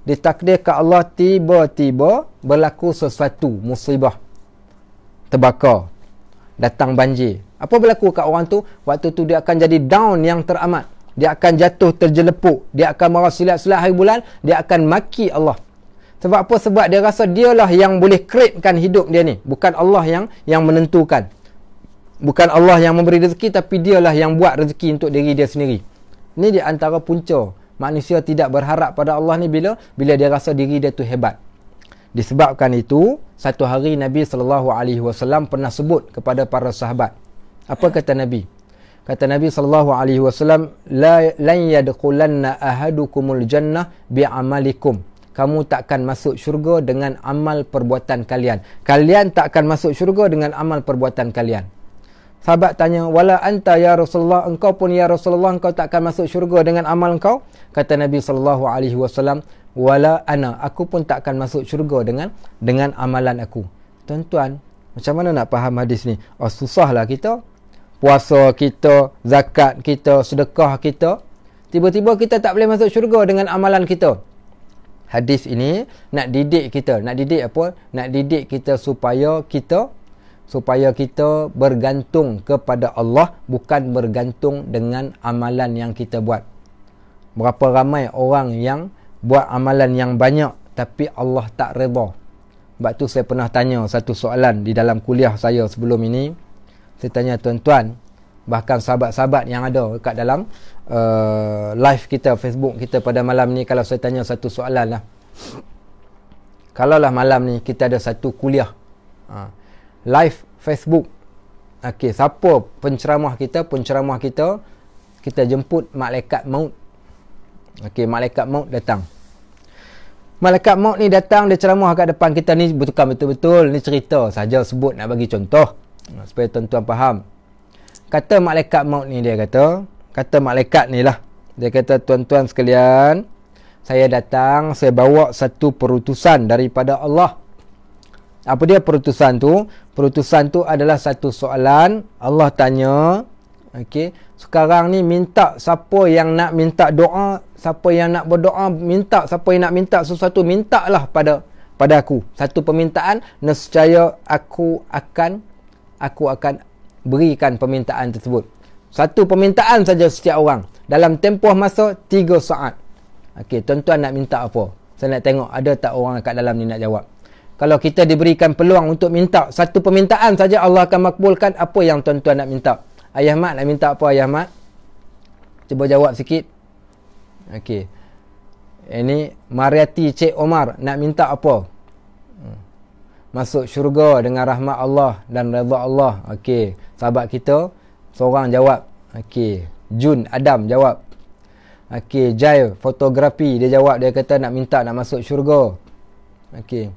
Ditakdirkan Allah, tiba-tiba berlaku sesuatu musibah, terbakar, datang banjir. Apa berlaku kat orang tu? Waktu tu dia akan jadi down yang teramat. Dia akan jatuh terjelepuk. Dia akan marah silat-silat hari bulan. Dia akan maki Allah. Sebab apa? Sebab dia rasa dialah yang boleh createkan hidup dia ni. Bukan Allah yang menentukan. Bukan Allah yang memberi rezeki, tapi dialah yang buat rezeki untuk diri dia sendiri. Ini di antara punca manusia tidak berharap pada Allah ni bila dia rasa diri dia tu hebat. Disebabkan itu, satu hari Nabi SAW pernah sebut kepada para sahabat. Apa kata Nabi? Kata Nabi SAW, lan yadkhulanna ahadukumul jannah bi'amalikum. Kamu takkan masuk syurga dengan amal perbuatan kalian. Kalian takkan masuk syurga dengan amal perbuatan kalian. Sahabat tanya, wala anta ya Rasulullah, engkau pun ya Rasulullah, engkau takkan masuk syurga dengan amal engkau? Kata Nabi SAW, wala ana, aku pun takkan masuk syurga dengan amalan aku. Tuan-tuan, macam mana nak faham hadis ni? Oh, susahlah kita. Puasa kita, zakat kita, sedekah kita, tiba-tiba kita tak boleh masuk syurga dengan amalan kita. Hadis ini nak didik kita. Nak didik apa? Nak didik kita supaya kita bergantung kepada Allah, bukan bergantung dengan amalan yang kita buat. Berapa ramai orang yang buat amalan yang banyak tapi Allah tak redha. Sebab tu saya pernah tanya satu soalan di dalam kuliah saya sebelum ini. Saya tanya tuan-tuan, bahkan sahabat-sahabat yang ada kat dalam live kita, Facebook kita pada malam ni, kalau saya tanya satu soalan lah. Kalaulah malam ni kita ada satu kuliah live Facebook, okey, siapa penceramah kita? Penceramah kita jemput malaikat maut. Okey, malaikat maut datang. Malaikat maut ni datang, dia ceramah kat depan kita ni, bukan betul-betul, ni cerita saja, sebut nak bagi contoh supaya tuan-tuan faham. Kata malaikat maut ni, dia kata malaikat ni lah, dia kata, tuan-tuan sekalian, saya datang, saya bawa satu perutusan daripada Allah. Apa dia perutusan tu? Perutusan tu adalah satu soalan. Allah tanya, okey, sekarang ni minta, siapa yang nak minta doa, siapa yang nak berdoa, minta, siapa yang nak minta sesuatu, mintalah pada aku satu permintaan, nescaya aku akan berikan permintaan tersebut. Satu permintaan saja setiap orang dalam tempoh masa 3 saat. Okey, tuan-tuan nak minta apa? Saya nak tengok ada tak orang kat dalam ni nak jawab. Kalau kita diberikan peluang untuk minta satu permintaan saja, Allah akan makbulkan. Apa yang tuan-tuan nak minta? Ayah Mat nak minta apa, Ayah Mat? Cuba jawab sikit. Okey. Ini Mariati Cik Omar nak minta apa? Masuk syurga dengan rahmat Allah dan redha Allah. Okey, sahabat kita seorang jawab. Okey, Jun Adam jawab. Okey, Jai fotografi dia jawab, dia kata nak minta nak masuk syurga. Okey.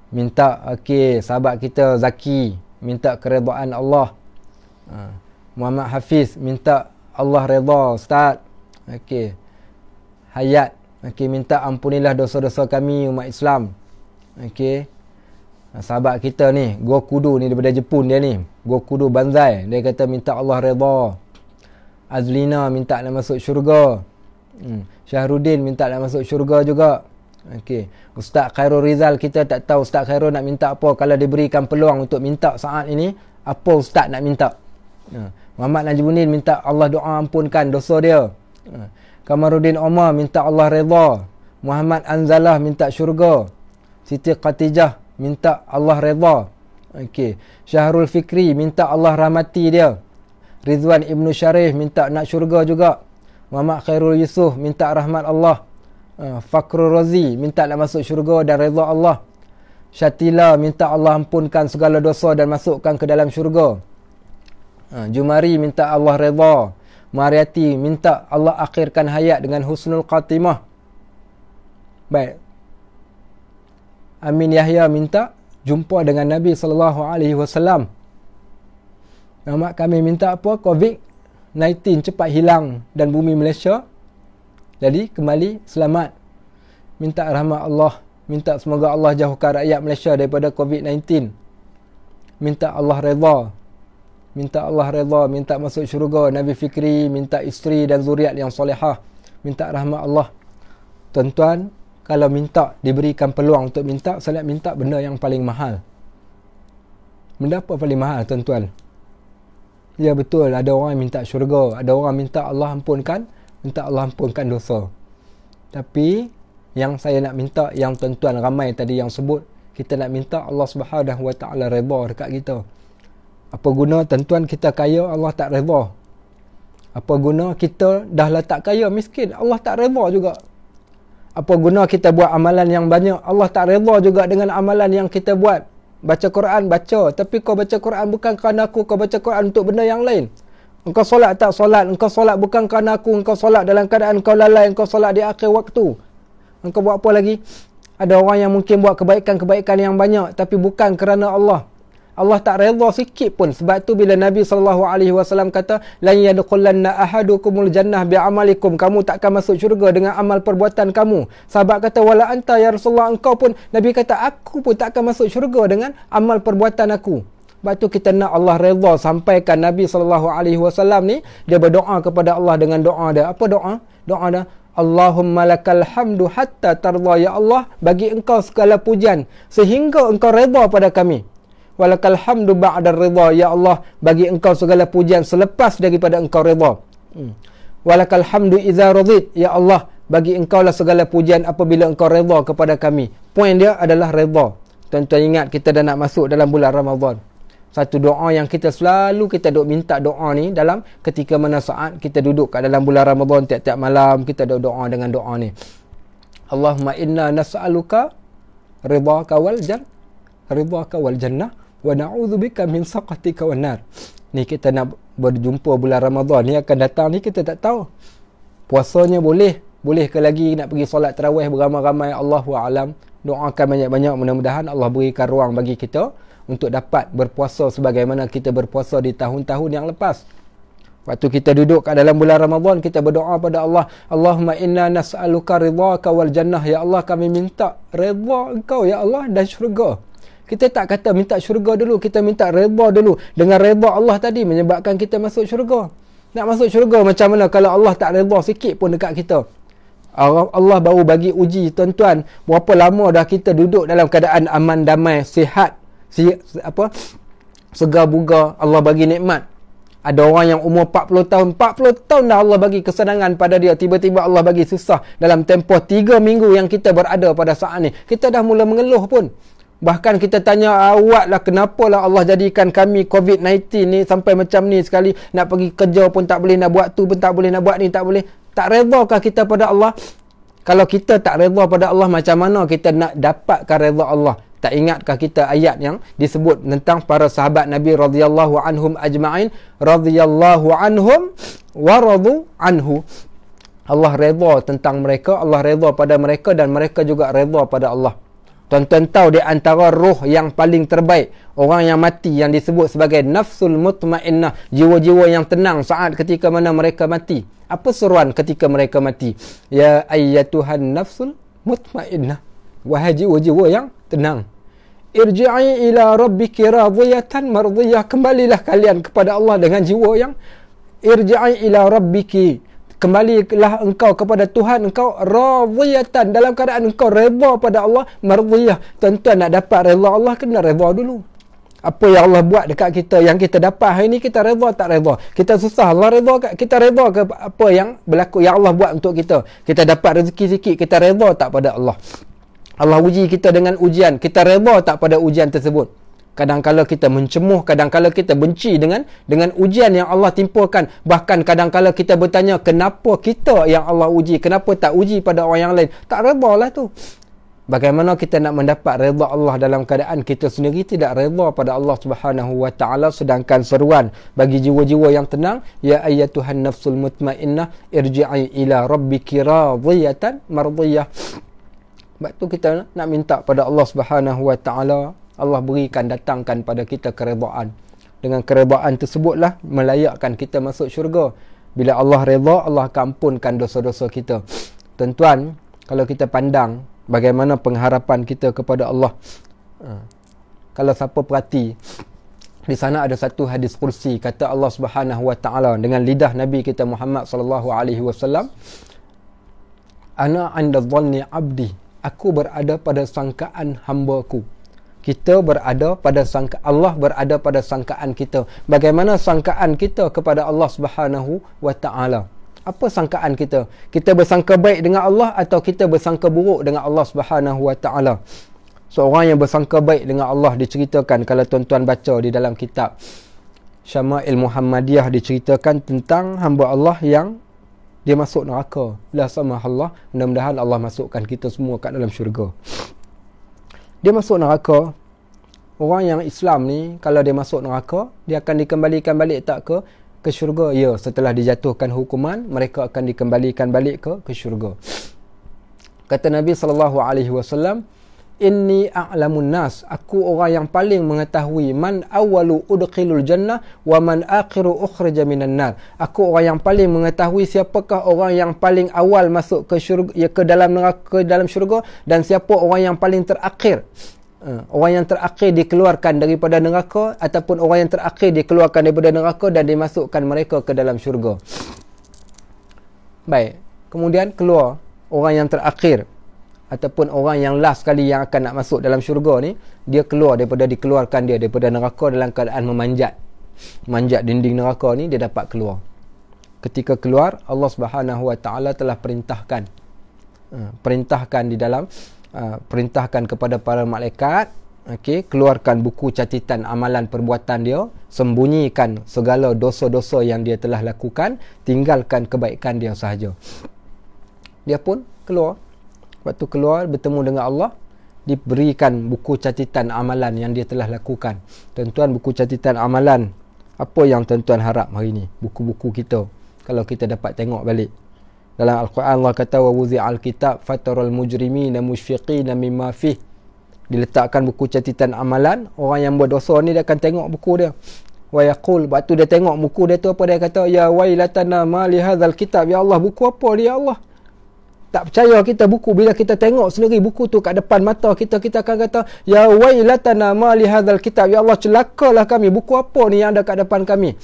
Minta, okey, sahabat kita Zaki minta keredaan Allah. Muhammad Hafiz minta Allah redha Ustaz. Okey. Hayat, okey, minta ampunilah dosa-dosa kami umat Islam. Okey. Sahabat kita ni Gokudu ni daripada Jepun, dia ni Gokudu Banzai, dia kata minta Allah redha. Azlina minta nak masuk syurga. Syahrudin minta nak masuk syurga juga. Okey, Ustaz Khairul Rizal, kita tak tahu Ustaz Khairul nak minta apa. Kalau diberikan peluang untuk minta saat ini, apa Ustaz nak minta? Muhammad Najmuddin minta Allah doa ampunkan dosa dia. Kamaruddin Omar minta Allah redha. Muhammad Anzalah minta syurga. Siti Khatijah minta Allah redha. Okey, Syahrul Fikri minta Allah rahmati dia. Rizwan Ibnu Syarif minta nak syurga juga. Muhammad Khairul Yusuf minta rahmat Allah. Fakrul Razi minta nak masuk syurga dan redha Allah. Syatila minta Allah ampunkan segala dosa dan masukkan ke dalam syurga. Jumari minta Allah redha. Mariati minta Allah akhirkan hayat dengan husnul khatimah. Baik. Amin Yahya minta jumpa dengan Nabi SAW. Nama kami minta apa? COVID-19 cepat hilang dan bumi Malaysia jadi kembali selamat. Minta rahmat Allah. Minta semoga Allah jauhkan rakyat Malaysia daripada COVID-19. Minta Allah redha. Minta Allah redha. Minta masuk syurga. Nabi Fikri minta isteri dan zuriat yang solehah. Minta rahmat Allah. Tuan-tuan, kalau minta diberikan peluang untuk minta, saya nak minta benda yang paling mahal. Benda apa paling mahal, tuan-tuan? Ya betul, ada orang yang minta syurga, ada orang minta Allah ampunkan, minta Allah ampunkan dosa. Tapi yang saya nak minta, yang tuan-tuan ramai tadi yang sebut, kita nak minta Allah Subhanahu Wa Taala redha dekat kita. Apa guna tuan-tuan kita kaya, Allah tak redha? Apa guna kita dah lah tak kaya, miskin, Allah tak redha juga? Apa guna kita buat amalan yang banyak, Allah tak redha juga dengan amalan yang kita buat? Baca Quran, baca. Tapi kau baca Quran bukan kerana aku, kau baca Quran untuk benda yang lain. Engkau solat tak solat, engkau solat bukan kerana aku, engkau solat dalam keadaan engkau lalai, engkau solat di akhir waktu. Engkau buat apa lagi? Ada orang yang mungkin buat kebaikan-kebaikan yang banyak, tapi bukan kerana Allah. Allah tak redha sikit pun. Sebab tu bila Nabi SAW kata, lan yadkhulanna ahadukumul jannah bi'amalikum, kamu takkan masuk syurga dengan amal perbuatan kamu. Sahabat kata, wala anta ya Rasulullah, engkau pun. Nabi kata, aku pun takkan masuk syurga dengan amal perbuatan aku. Sebab tu kita nak Allah redha. Sampaikan Nabi SAW ni, dia berdoa kepada Allah dengan doa dia. Apa doa? Doa dia, Allahumma lakal hamdu hatta tarda, ya Allah, bagi engkau segala pujian sehingga engkau redha pada kami. Walakal hamdu ba'da ridha, ya Allah, bagi engkau segala pujian selepas daripada engkau redha. Walakal hamdu idza radit, ya Allah, bagi engkau lah segala pujian apabila engkau redha kepada kami. Poin dia adalah redha. Tuan-tuan ingat, kita dah nak masuk dalam bulan Ramadan. Satu doa yang kita selalu kita duk minta doa ni dalam ketika mana saat kita duduk kat dalam bulan Ramadan, tiap-tiap malam kita duk doa dengan doa ni. Allahumma inna nas'aluka ridhaka wal jannah wa na'udzubika min saqatika wan nar. Ni kita nak berjumpa bulan Ramadan ni akan datang ni, kita tak tahu. Puasanya boleh ke lagi nak pergi solat tarawih beramai-ramai, Allahu a'lam. Doakan banyak-banyak, mudah-mudahan Allah berikan ruang bagi kita untuk dapat berpuasa sebagaimana kita berpuasa di tahun-tahun yang lepas. Waktu kita duduk kat dalam bulan Ramadan, kita berdoa pada Allah, Allahumma inna nas'aluka ridhaka wal jannah, ya Allah, kami minta redha engkau ya Allah dan syurga. Kita tak kata minta syurga dulu, kita minta redha dulu. Dengan redha Allah tadi menyebabkan kita masuk syurga. Nak masuk syurga macam mana kalau Allah tak redha sikit pun dekat kita? Allah baru bagi uji, tuan-tuan, berapa lama dah kita duduk dalam keadaan aman, damai, sihat, segar bugar, Allah bagi nikmat. Ada orang yang umur 40 tahun dah Allah bagi kesenangan pada dia, tiba-tiba Allah bagi susah dalam tempoh 3 minggu yang kita berada pada saat ni. Kita dah mula mengeluh pun. Bahkan kita tanya, awaklah kenapalah Allah jadikan kami COVID-19 ni sampai macam ni sekali, nak pergi kerja pun tak boleh, nak buat tu pun tak boleh, nak buat ni tak boleh. Tak redakah kita pada Allah? Kalau kita tak redha pada Allah, macam mana kita nak dapatkan redha Allah? Tak ingatkah kita ayat yang disebut tentang para sahabat Nabi radhiyallahu anhum ajma'in, radhiyallahu anhum wa radu anhu. Allah redha tentang mereka, Allah redha pada mereka dan mereka juga redha pada Allah. Tuan-tuan tahu di antara roh yang paling terbaik, orang yang mati yang disebut sebagai nafsul mutmainnah, jiwa-jiwa yang tenang saat ketika mana mereka mati. Apa seruan ketika mereka mati? Ya ayyatuhan nafsul mutmainnah, wahai jiwa-jiwa yang tenang, irji'i ila rabbiki radiyatan mardiyah, kembalilah kalian kepada Allah dengan jiwa yang irji'i ila rabbiki, kembalilah engkau kepada Tuhan engkau radiyatan, dalam keadaan engkau redha pada Allah, mardiyah. Tuan-tuan nak dapat redha Allah kena redha dulu. Apa yang Allah buat dekat kita, yang kita dapat hari ni, kita redha tak redha? Kita susah, Allah redha kat kita, redha ke apa yang berlaku, yang Allah buat untuk kita? Kita dapat rezeki sikit, kita redha tak pada Allah? Allah uji kita dengan ujian, kita redha tak pada ujian tersebut? Kadang-kala kita mencemuh, kadang-kala kita benci dengan ujian yang Allah timpakan. Bahkan kadang-kala kita bertanya, kenapa kita yang Allah uji, kenapa tak uji pada orang yang lain? Tak redha lah tu. Bagaimana kita nak mendapat redha Allah dalam keadaan kita sendiri tidak redha pada Allah Subhanahu wa taala? Sedangkan seruan bagi jiwa-jiwa yang tenang, ya ayyatuhan nafsul mutmainnah irji'i ila rabbiki radiyatan mardiyah. Sebab tu kita nak minta pada Allah Subhanahu wa taala, Allah berikan, datangkan pada kita keredaan. Dengan keredaan tersebutlah melayakkan kita masuk syurga. Bila Allah redha, Allah akan ampunkan dosa-dosa kita. Tuan-tuan, kalau kita pandang bagaimana pengharapan kita kepada Allah, kalau siapa perhati, di sana ada satu hadis kursi, kata Allah Subhanahu wa taala dengan lidah Nabi kita Muhammad sallallahu alaihi wasallam, ana 'inda dhanni 'abdi, aku berada pada sangkaan hamba-Ku. Kita berada pada Allah berada pada sangkaan kita. Bagaimana sangkaan kita kepada Allah Subhanahu wa taala? Apa sangkaan kita? Kita bersangka baik dengan Allah atau kita bersangka buruk dengan Allah Subhanahu wa taala? Seorang yang bersangka baik dengan Allah diceritakan, kalau tuan-tuan baca di dalam kitab Syama'il Muhammadiyah, diceritakan tentang hamba Allah yang dia masuk neraka. La samahallah, mudah-mudahan Allah masukkan kita semua kat dalam syurga. Dia masuk neraka. Orang yang Islam ni, kalau dia masuk neraka, dia akan dikembalikan balik tak ke syurga? Ya, setelah dijatuhkan hukuman, mereka akan dikembalikan balik ke syurga. Kata Nabi SAW, inni a'lamun nas, aku orang yang paling mengetahui, man awalu udkhilul jannah wa man akhiru ukhrija minan nar. Aku orang yang paling mengetahui siapakah orang yang paling awal masuk ke syurga, ke dalam neraka, dalam syurga, dan siapa orang yang paling terakhir. Orang yang terakhir dikeluarkan daripada neraka, ataupun orang yang terakhir dikeluarkan daripada neraka dan dimasukkan mereka ke dalam syurga. Baik, kemudian keluar orang yang terakhir, ataupun orang yang last sekali yang akan nak masuk dalam syurga ni, dia keluar dikeluarkan dia daripada neraka dalam keadaan memanjat dinding neraka ni, dia dapat keluar. Ketika keluar, Allah Subhanahu wa taala telah perintahkan perintahkan kepada para malaikat, keluarkan buku catatan amalan perbuatan dia, sembunyikan segala dosa-dosa yang dia telah lakukan, tinggalkan kebaikan dia sahaja. Dia pun keluar. Waktu keluar bertemu dengan Allah, diberikan buku catatan amalan yang dia telah lakukan. Tuan-tuan, buku catatan amalan, apa yang tuan-tuan harap hari ni? Buku-buku kita, kalau kita dapat tengok balik. Dalam Al-Quran Allah kata, wa wuzi'al kitab fataral mujrimina mushfiqina mimma fih. Diletakkan buku catatan amalan, orang yang berdosa ni dia akan tengok buku dia. Wa yaqul, waktu dia tengok buku dia tu, apa dia kata? Ya wailatana ma li hadzal kitab, ya Allah, buku apa ni ya Allah? Tak percaya kita buku, bila kita tengok sendiri buku tu kat depan mata kita, kita akan kata, ya wailatana ma li hadzal kitab, ya Allah, celakalah kami, buku apa ni yang ada kat depan kami?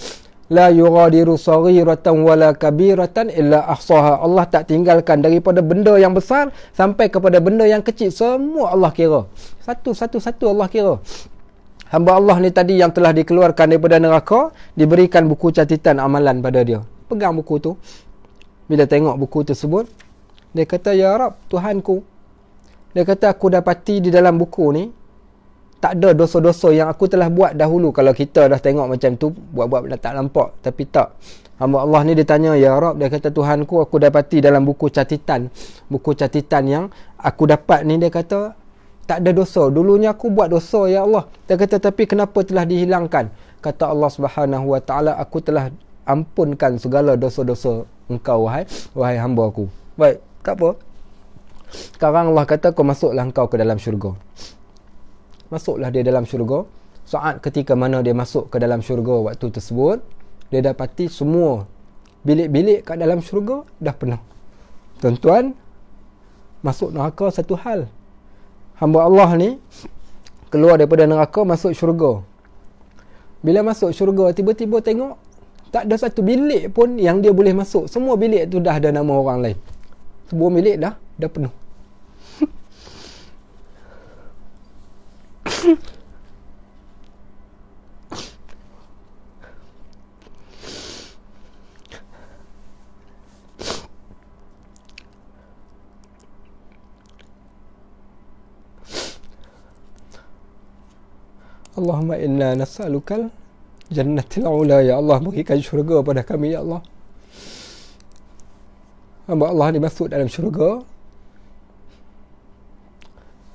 La yughadiru saghiratan wala kabiratan illa ahsaha. Allah tak tinggalkan daripada benda yang besar sampai kepada benda yang kecil, semua Allah kira. Satu-satu Allah kira. Hamba Allah ni tadi yang telah dikeluarkan daripada neraka, diberikan buku catatan amalan pada dia. Pegang buku tu. Bila tengok buku tersebut, dia kata, ya Rab, Tuhanku, dia kata, aku dapati di dalam buku ni tak ada dosa-dosa yang aku telah buat dahulu. Kalau kita dah tengok macam tu, buat-buat tak nampak. Tapi tak. Hamba Allah ni dia tanya, ya Rab, dia kata, Tuhanku, aku dapati dalam buku catatan yang aku dapat ni, dia kata, tak ada dosa. Dulunya aku buat dosa, ya Allah. Dia kata, tapi kenapa telah dihilangkan? Kata Allah Subhanahu wa taala, aku telah ampunkan segala dosa-dosa engkau, wahai hamba aku. Baik, tak apa. Sekarang Allah kata, kau masuklah engkau ke dalam syurga. Masuklah dia dalam syurga. Saat ketika mana dia masuk ke dalam syurga, waktu tersebut dia dapati semua bilik-bilik kat dalam syurga dah penuh. Tuan-tuan, masuk neraka satu hal. Hamba Allah ni keluar daripada neraka, masuk syurga. Bila masuk syurga, tiba-tiba tengok Tak ada satu bilik pun yang dia boleh masuk. Semua bilik tu dah ada nama orang lain. Semua bilik dah penuh. Allahumma inna nas'alukal jannatil ula, ya Allah, berikan syurga pada kami, ya Allah. Hamba Allah ni masuk dalam syurga.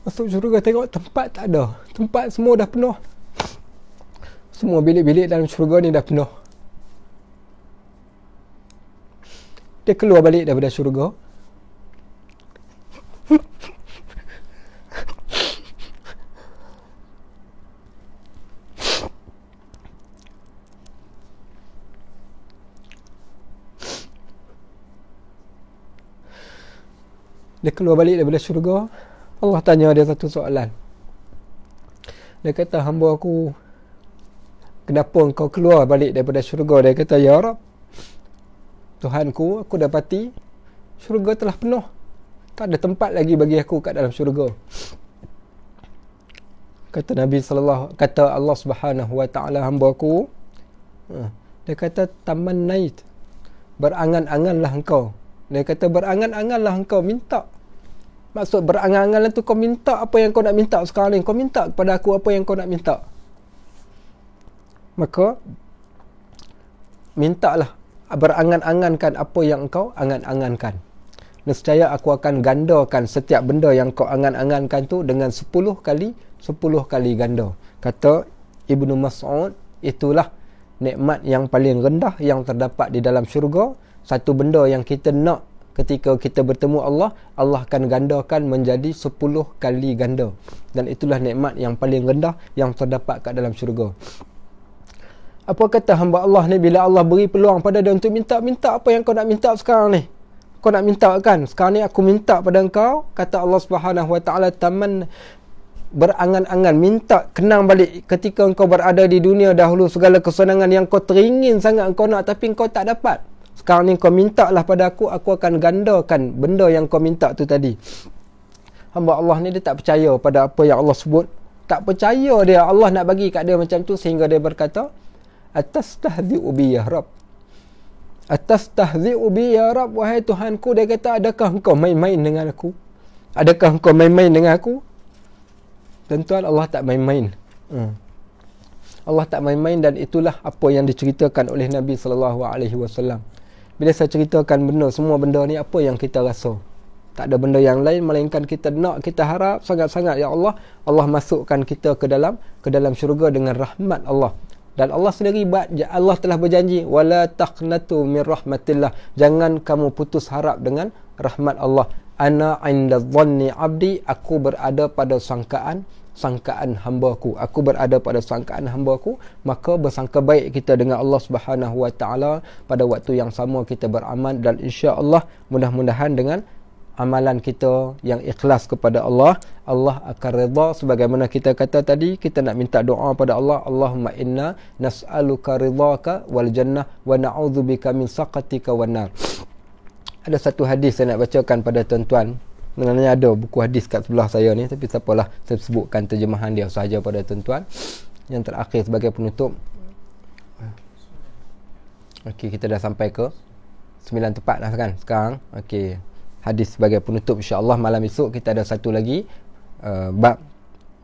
Masuk syurga, tengok tempat tak ada. Tempat semua dah penuh. Semua bilik-bilik dalam syurga ni dah penuh. Dia keluar balik daripada syurga. Dia keluar balik daripada syurga. Allah tanya dia satu soalan. Dia kata, hamba aku, kenapa engkau keluar balik daripada syurga? Dia kata, ya Rab, Tuhanku, aku dapati syurga telah penuh. Tak ada tempat lagi bagi aku kat dalam syurga. Kata Allah Subhanahu wa taala, hamba aku, dia kata, tamannait, berangan-anganlah engkau. Dia kata, berangan-anganlah engkau, minta. Maksud berangan-angan tu, kau minta apa yang kau nak minta sekarang ni. Kau minta kepada aku apa yang kau nak minta. Maka mintalah, berangan-angankan apa yang kau angan-angankan. Nescaya aku akan gandakan setiap benda yang kau angan-angankan tu dengan 10 kali ganda. Kata Ibnu Mas'ud, itulah nikmat yang paling rendah yang terdapat di dalam syurga. Satu benda yang kita nak ketika kita bertemu Allah, Allah akan gandakan menjadi 10 kali ganda. Dan itulah nikmat yang paling rendah yang terdapat kat dalam syurga. Apa kata hamba Allah ni bila Allah beri peluang pada dia untuk minta apa yang kau nak minta sekarang ni? Kau nak minta kan? Sekarang ni aku minta pada engkau, kata Allah Subhanahu wa taala, taman, berangan-angan, minta kenang balik ketika engkau berada di dunia dahulu, segala kesenangan yang kau teringin sangat engkau nak tapi engkau tak dapat. Sekarang ni kau minta lah pada aku akan gandakan benda yang kau minta tu tadi. Hamba Allah ni dia tak percaya pada apa yang Allah sebut. Tak percaya dia Allah nak bagi kat dia macam tu, sehingga dia berkata, atastahzi'u bi ya Rabb. Atastahzi'u bi ya Rabb, wahai Tuhanku. Dia kata, adakah engkau main-main dengan aku? Adakah engkau main-main dengan aku? Tuan-tuan, Allah tak main-main. Allah tak main-main, dan itulah apa yang diceritakan oleh Nabi SAW. Bila saya ceritakan benda, semua benda ni, apa yang kita rasa? Tak ada benda yang lain melainkan kita nak, kita harap sangat-sangat, ya Allah, Allah masukkan kita ke dalam syurga dengan rahmat Allah. Dan Allah sendiri, Allah telah berjanji, wala taqnatu min rahmatillah, jangan kamu putus harap dengan rahmat Allah. Ana 'inda dhanni 'abdi, aku berada pada sangkaan hamba-Ku. Aku berada pada sangkaan hamba-Ku, maka bersangka baik kita dengan Allah Subhanahu wa taala. Pada waktu yang sama kita beramal, dan insya-Allah mudah-mudahan dengan amalan kita yang ikhlas kepada Allah, Allah akan redha. Sebagaimana kita kata tadi, kita nak minta doa pada Allah, Allahumma inna nas'aluka ridhaka wal jannah wa na'udzubika min saqatika wan nar. Ada satu hadis saya nak bacakan pada tuan-tuan. Sebenarnya ada buku hadis kat sebelah saya ni, tapi tak apalah, saya sebutkan terjemahan dia sahaja pada tuan-tuan. Yang terakhir sebagai penutup. Okey, kita dah sampai ke 9 tepat dah kan sekarang. Okey, hadis sebagai penutup, insya-Allah malam esok kita ada satu lagi bab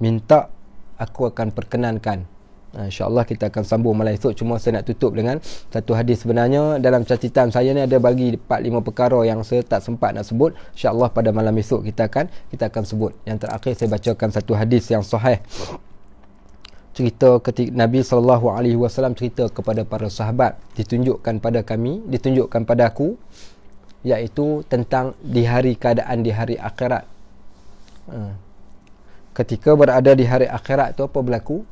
minta aku akan perkenankan. InsyaAllah kita akan sambung malam esok. Cuma saya nak tutup dengan satu hadis. Sebenarnya dalam catatan saya ni ada bagi 4-5 perkara yang saya tak sempat nak sebut. InsyaAllah pada malam esok kita akan sebut. Yang terakhir saya bacakan satu hadis yang sahih. Cerita ketika Nabi SAW cerita kepada para sahabat, ditunjukkan pada kami, ditunjukkan pada aku, iaitu tentang keadaan di hari akhirat. Ketika berada di hari akhirat tu apa berlaku?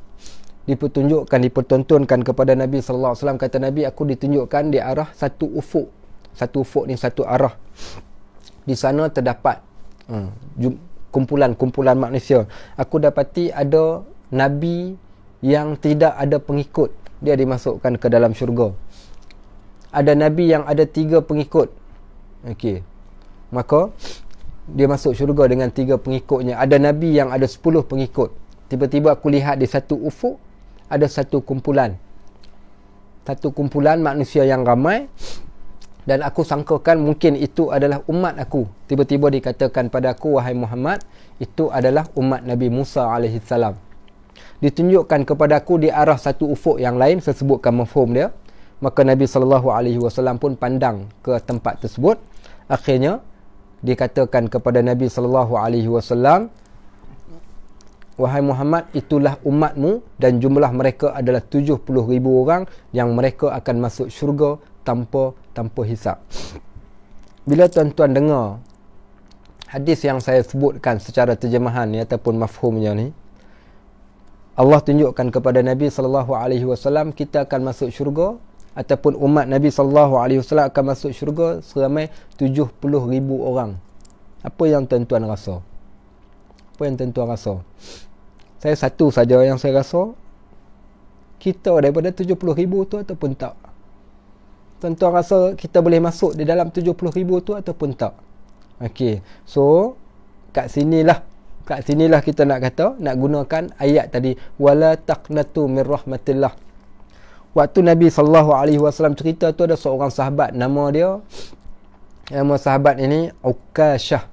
Dipertontonkan kepada Nabi SAW. Kata Nabi, aku ditunjukkan di arah satu ufuk. Satu ufuk ni satu arah. Di sana terdapat kumpulan-kumpulan manusia. Aku dapati ada Nabi yang tidak ada pengikut, dia dimasukkan ke dalam syurga. ada Nabi yang ada 3 pengikut. Okey. Maka dia masuk syurga dengan 3 pengikutnya. Ada Nabi yang ada 10 pengikut. Tiba-tiba aku lihat di satu ufuk ada satu kumpulan manusia yang ramai, dan aku sangkakan mungkin itu adalah umat aku. Tiba-tiba dikatakan pada aku, wahai Muhammad, itu adalah umat Nabi Musa alaihissalam. Ditunjukkan kepada aku di arah satu ufuk yang lain, saya sebutkan mafhum dia. Maka Nabi SAW pun pandang ke tempat tersebut. Akhirnya dikatakan kepada Nabi SAW, wahai Muhammad, itulah umatmu dan jumlah mereka adalah 70,000 orang yang mereka akan masuk syurga tanpa hisap. Bila tuan-tuan dengar hadis yang saya sebutkan secara terjemahan ni ataupun mafhumnya ni, Allah tunjukkan kepada Nabi SAW kita akan masuk syurga, ataupun umat Nabi SAW akan masuk syurga seramai 70,000 orang. Apa yang tuan-tuan rasa? Saya satu saja yang saya rasa, kita daripada 70,000 tu ataupun tak? Tuan-tuan rasa kita boleh masuk di dalam 70,000 tu ataupun tak? Okey. So kat sinilah kita nak gunakan ayat tadi, wala taqnatu min rahmatillah. Waktu Nabi SAW cerita tu, ada seorang sahabat, nama sahabat ini Uqashah.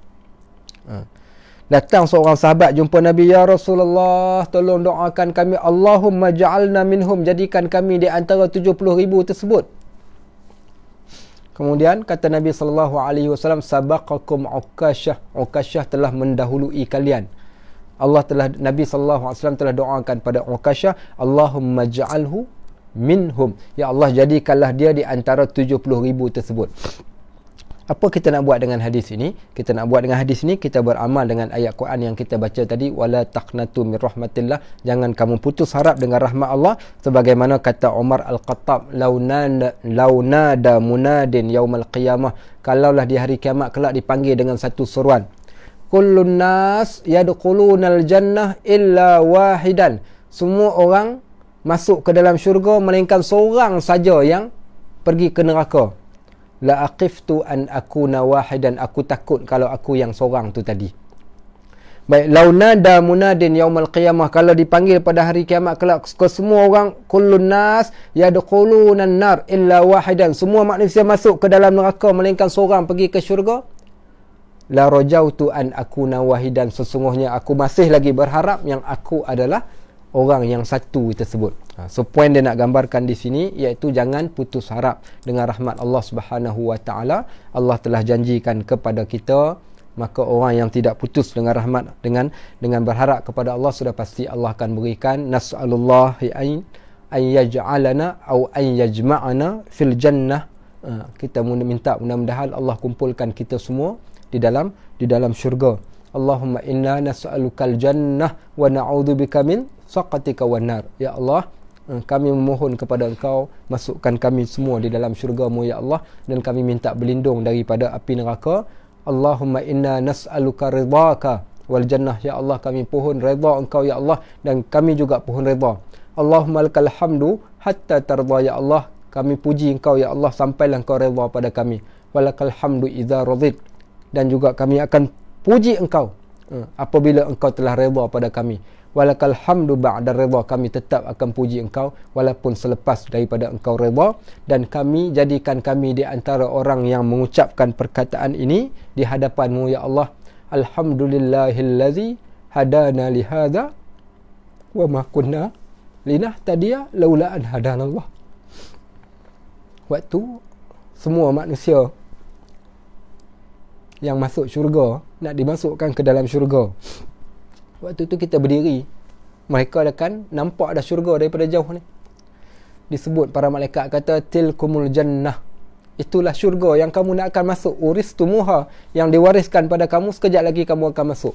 Datang seorang sahabat jumpa Nabi, ya Rasulullah, tolong doakan kami, Allahumma ja'alna minhum, jadikan kami di antara 70,000 tersebut. Kemudian kata Nabi SAW, sabaqakum Uqashah telah mendahului kalian. Nabi SAW telah doakan pada Uqashah, Allahumma ja'alhu minhum, ya Allah, jadikanlah dia di antara 70,000 tersebut. Apa kita nak buat dengan hadis ini? Kita beramal dengan ayat Quran yang kita baca tadi, wala taqnatu min rahmatillah, jangan kamu putus harap dengan rahmat Allah, sebagaimana kata Umar Al-Khattab, launada munadin yaumal qiyamah, kalaulah di hari kiamat kelak dipanggil dengan satu seruan, kullun nas yadkhulunal jannah illa wahidan, semua orang masuk ke dalam syurga melainkan seorang saja yang pergi ke neraka. La aqiftu an akuna wahidan, aku takut kalau aku yang seorang tu tadi. Baik, launada munadin yaumal qiyamah, kalau dipanggil pada hari kiamat kelak ke semua orang, kullun nas yadkhulunan nar illa wahidan, semua manusia masuk ke dalam neraka melainkan seorang pergi ke syurga. La rajautu an akuna wahidan, sesungguhnya aku masih lagi berharap yang aku adalah orang yang satu tersebut. So point dia nak gambarkan di sini iaitu jangan putus harap dengan rahmat Allah Subhanahu Wa Taala. Allah telah janjikan kepada kita, maka orang yang tidak putus dengan rahmat, dengan berharap kepada Allah, sudah pasti Allah akan berikan. Nas'alullahi an yaj'alana aw an yajma'ana fil jannah. Kita minta mudah-mudahan Allah kumpulkan kita semua di dalam syurga. Allahumma inna nas'alukal jannah wa na'udzubika min saqatika wan nar. Ya Allah, kami memohon kepada Engkau masukkan kami semua di dalam syurga-Mu ya Allah, dan kami minta berlindung daripada api neraka. Allahumma inna nas'aluka ridhaka wal jannah. Ya Allah, kami pohon redha Engkau ya Allah, dan kami juga pohon redha. Allahumma lakal hamdu hatta tardha. Ya Allah, kami puji Engkau ya Allah sampailah Engkau redha pada kami. Walakal hamdu idza radid, dan juga kami akan puji Engkau apabila Engkau telah redha pada kami. Walakal hamdu ba'da redha, kami tetap akan puji Engkau walaupun selepas daripada Engkau redha. Dan kami, jadikan kami di antara orang yang mengucapkan perkataan ini di hadapan-Mu ya Allah. Alhamdulillahillazi hadana lihadza wa ma kunna linahtadiya laula an hadanallah. Waktu semua manusia yang masuk syurga nak dimasukkan ke dalam syurga, waktu tu kita berdiri, mereka akan nampak dah syurga daripada jauh ni. Disebut para malaikat kata, tilkumul jannah, itulah syurga yang kamu nak akan masuk. Uristumuha, yang diwariskan pada kamu, sekejap lagi kamu akan masuk.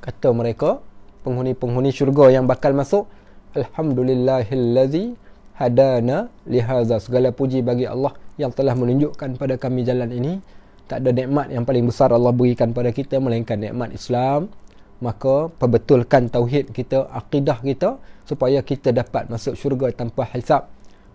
Kata mereka, penghuni-penghuni syurga yang bakal masuk, alhamdulillahillazi hadana lihaza, segala puji bagi Allah yang telah menunjukkan pada kami jalan ini. Tak ada nikmat yang paling besar Allah berikan pada kita melainkan nikmat Islam. Maka perbetulkan tauhid kita, akidah kita, supaya kita dapat masuk syurga tanpa hisab.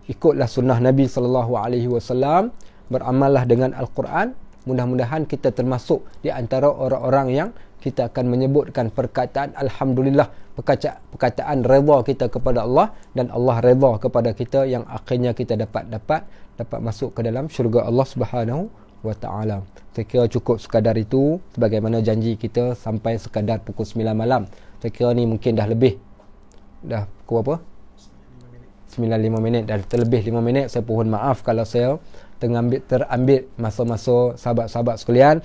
ikutlah sunnah Nabi SAW, beramallah dengan Al-Quran. Mudah-mudahan kita termasuk di antara orang-orang yang kita akan menyebutkan perkataan Alhamdulillah, perkataan redha kita kepada Allah, dan Allah redha kepada kita, yang akhirnya kita dapat masuk ke dalam syurga Allah Subhanahu wa ta'ala. Saya kira cukup sekadar itu, sebagaimana janji kita sampai sekadar pukul 9 malam. Saya kira ni mungkin dah lebih, dah pukul apa? 9.05 minit, dah terlebih 5 minit. Saya mohon maaf kalau saya terambil masa-masa sahabat-sahabat sekalian.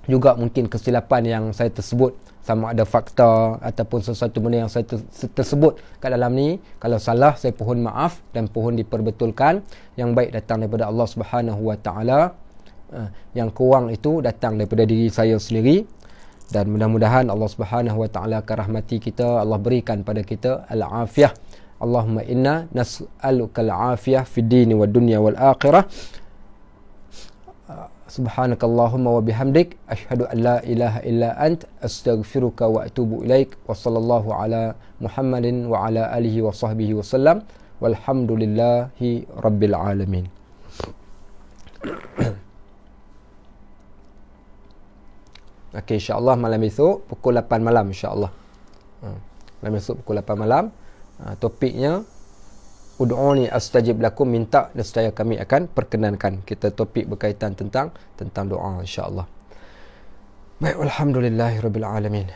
Juga mungkin kesilapan yang saya tersebut, sama ada fakta ataupun sesuatu benda yang saya tersebut kat dalam ni. Kalau salah, saya pohon maaf dan pohon diperbetulkan. Yang baik datang daripada Allah Subhanahu wa ta'ala, yang kurang itu datang daripada diri saya sendiri. Dan mudah-mudahan Allah Subhanahu wa ta'ala akan rahmati kita, Allah berikan pada kita al-afiyah. Allahumma inna nas'aluka al-afiyah fid dini wad dunya wal akhirah. Subhanakallahumma wa bihamdik, asyhadu an la ilaha illa ant, astaghfiruka wa atubu ilaik. Wa sallallahu ala Muhammadin wa ala alihi wa sahbihi wa sallam. Walhamdulillahi rabbil alamin. Okey, insya-Allah malam esok pukul 8 malam insya-Allah. Malam esok pukul 8 malam. Topiknya ud'uni astajib lakum, minta nescaya kami akan perkenankan. Kita topik berkaitan tentang doa insya-Allah. Baik, alhamdulillahirabbil alamin.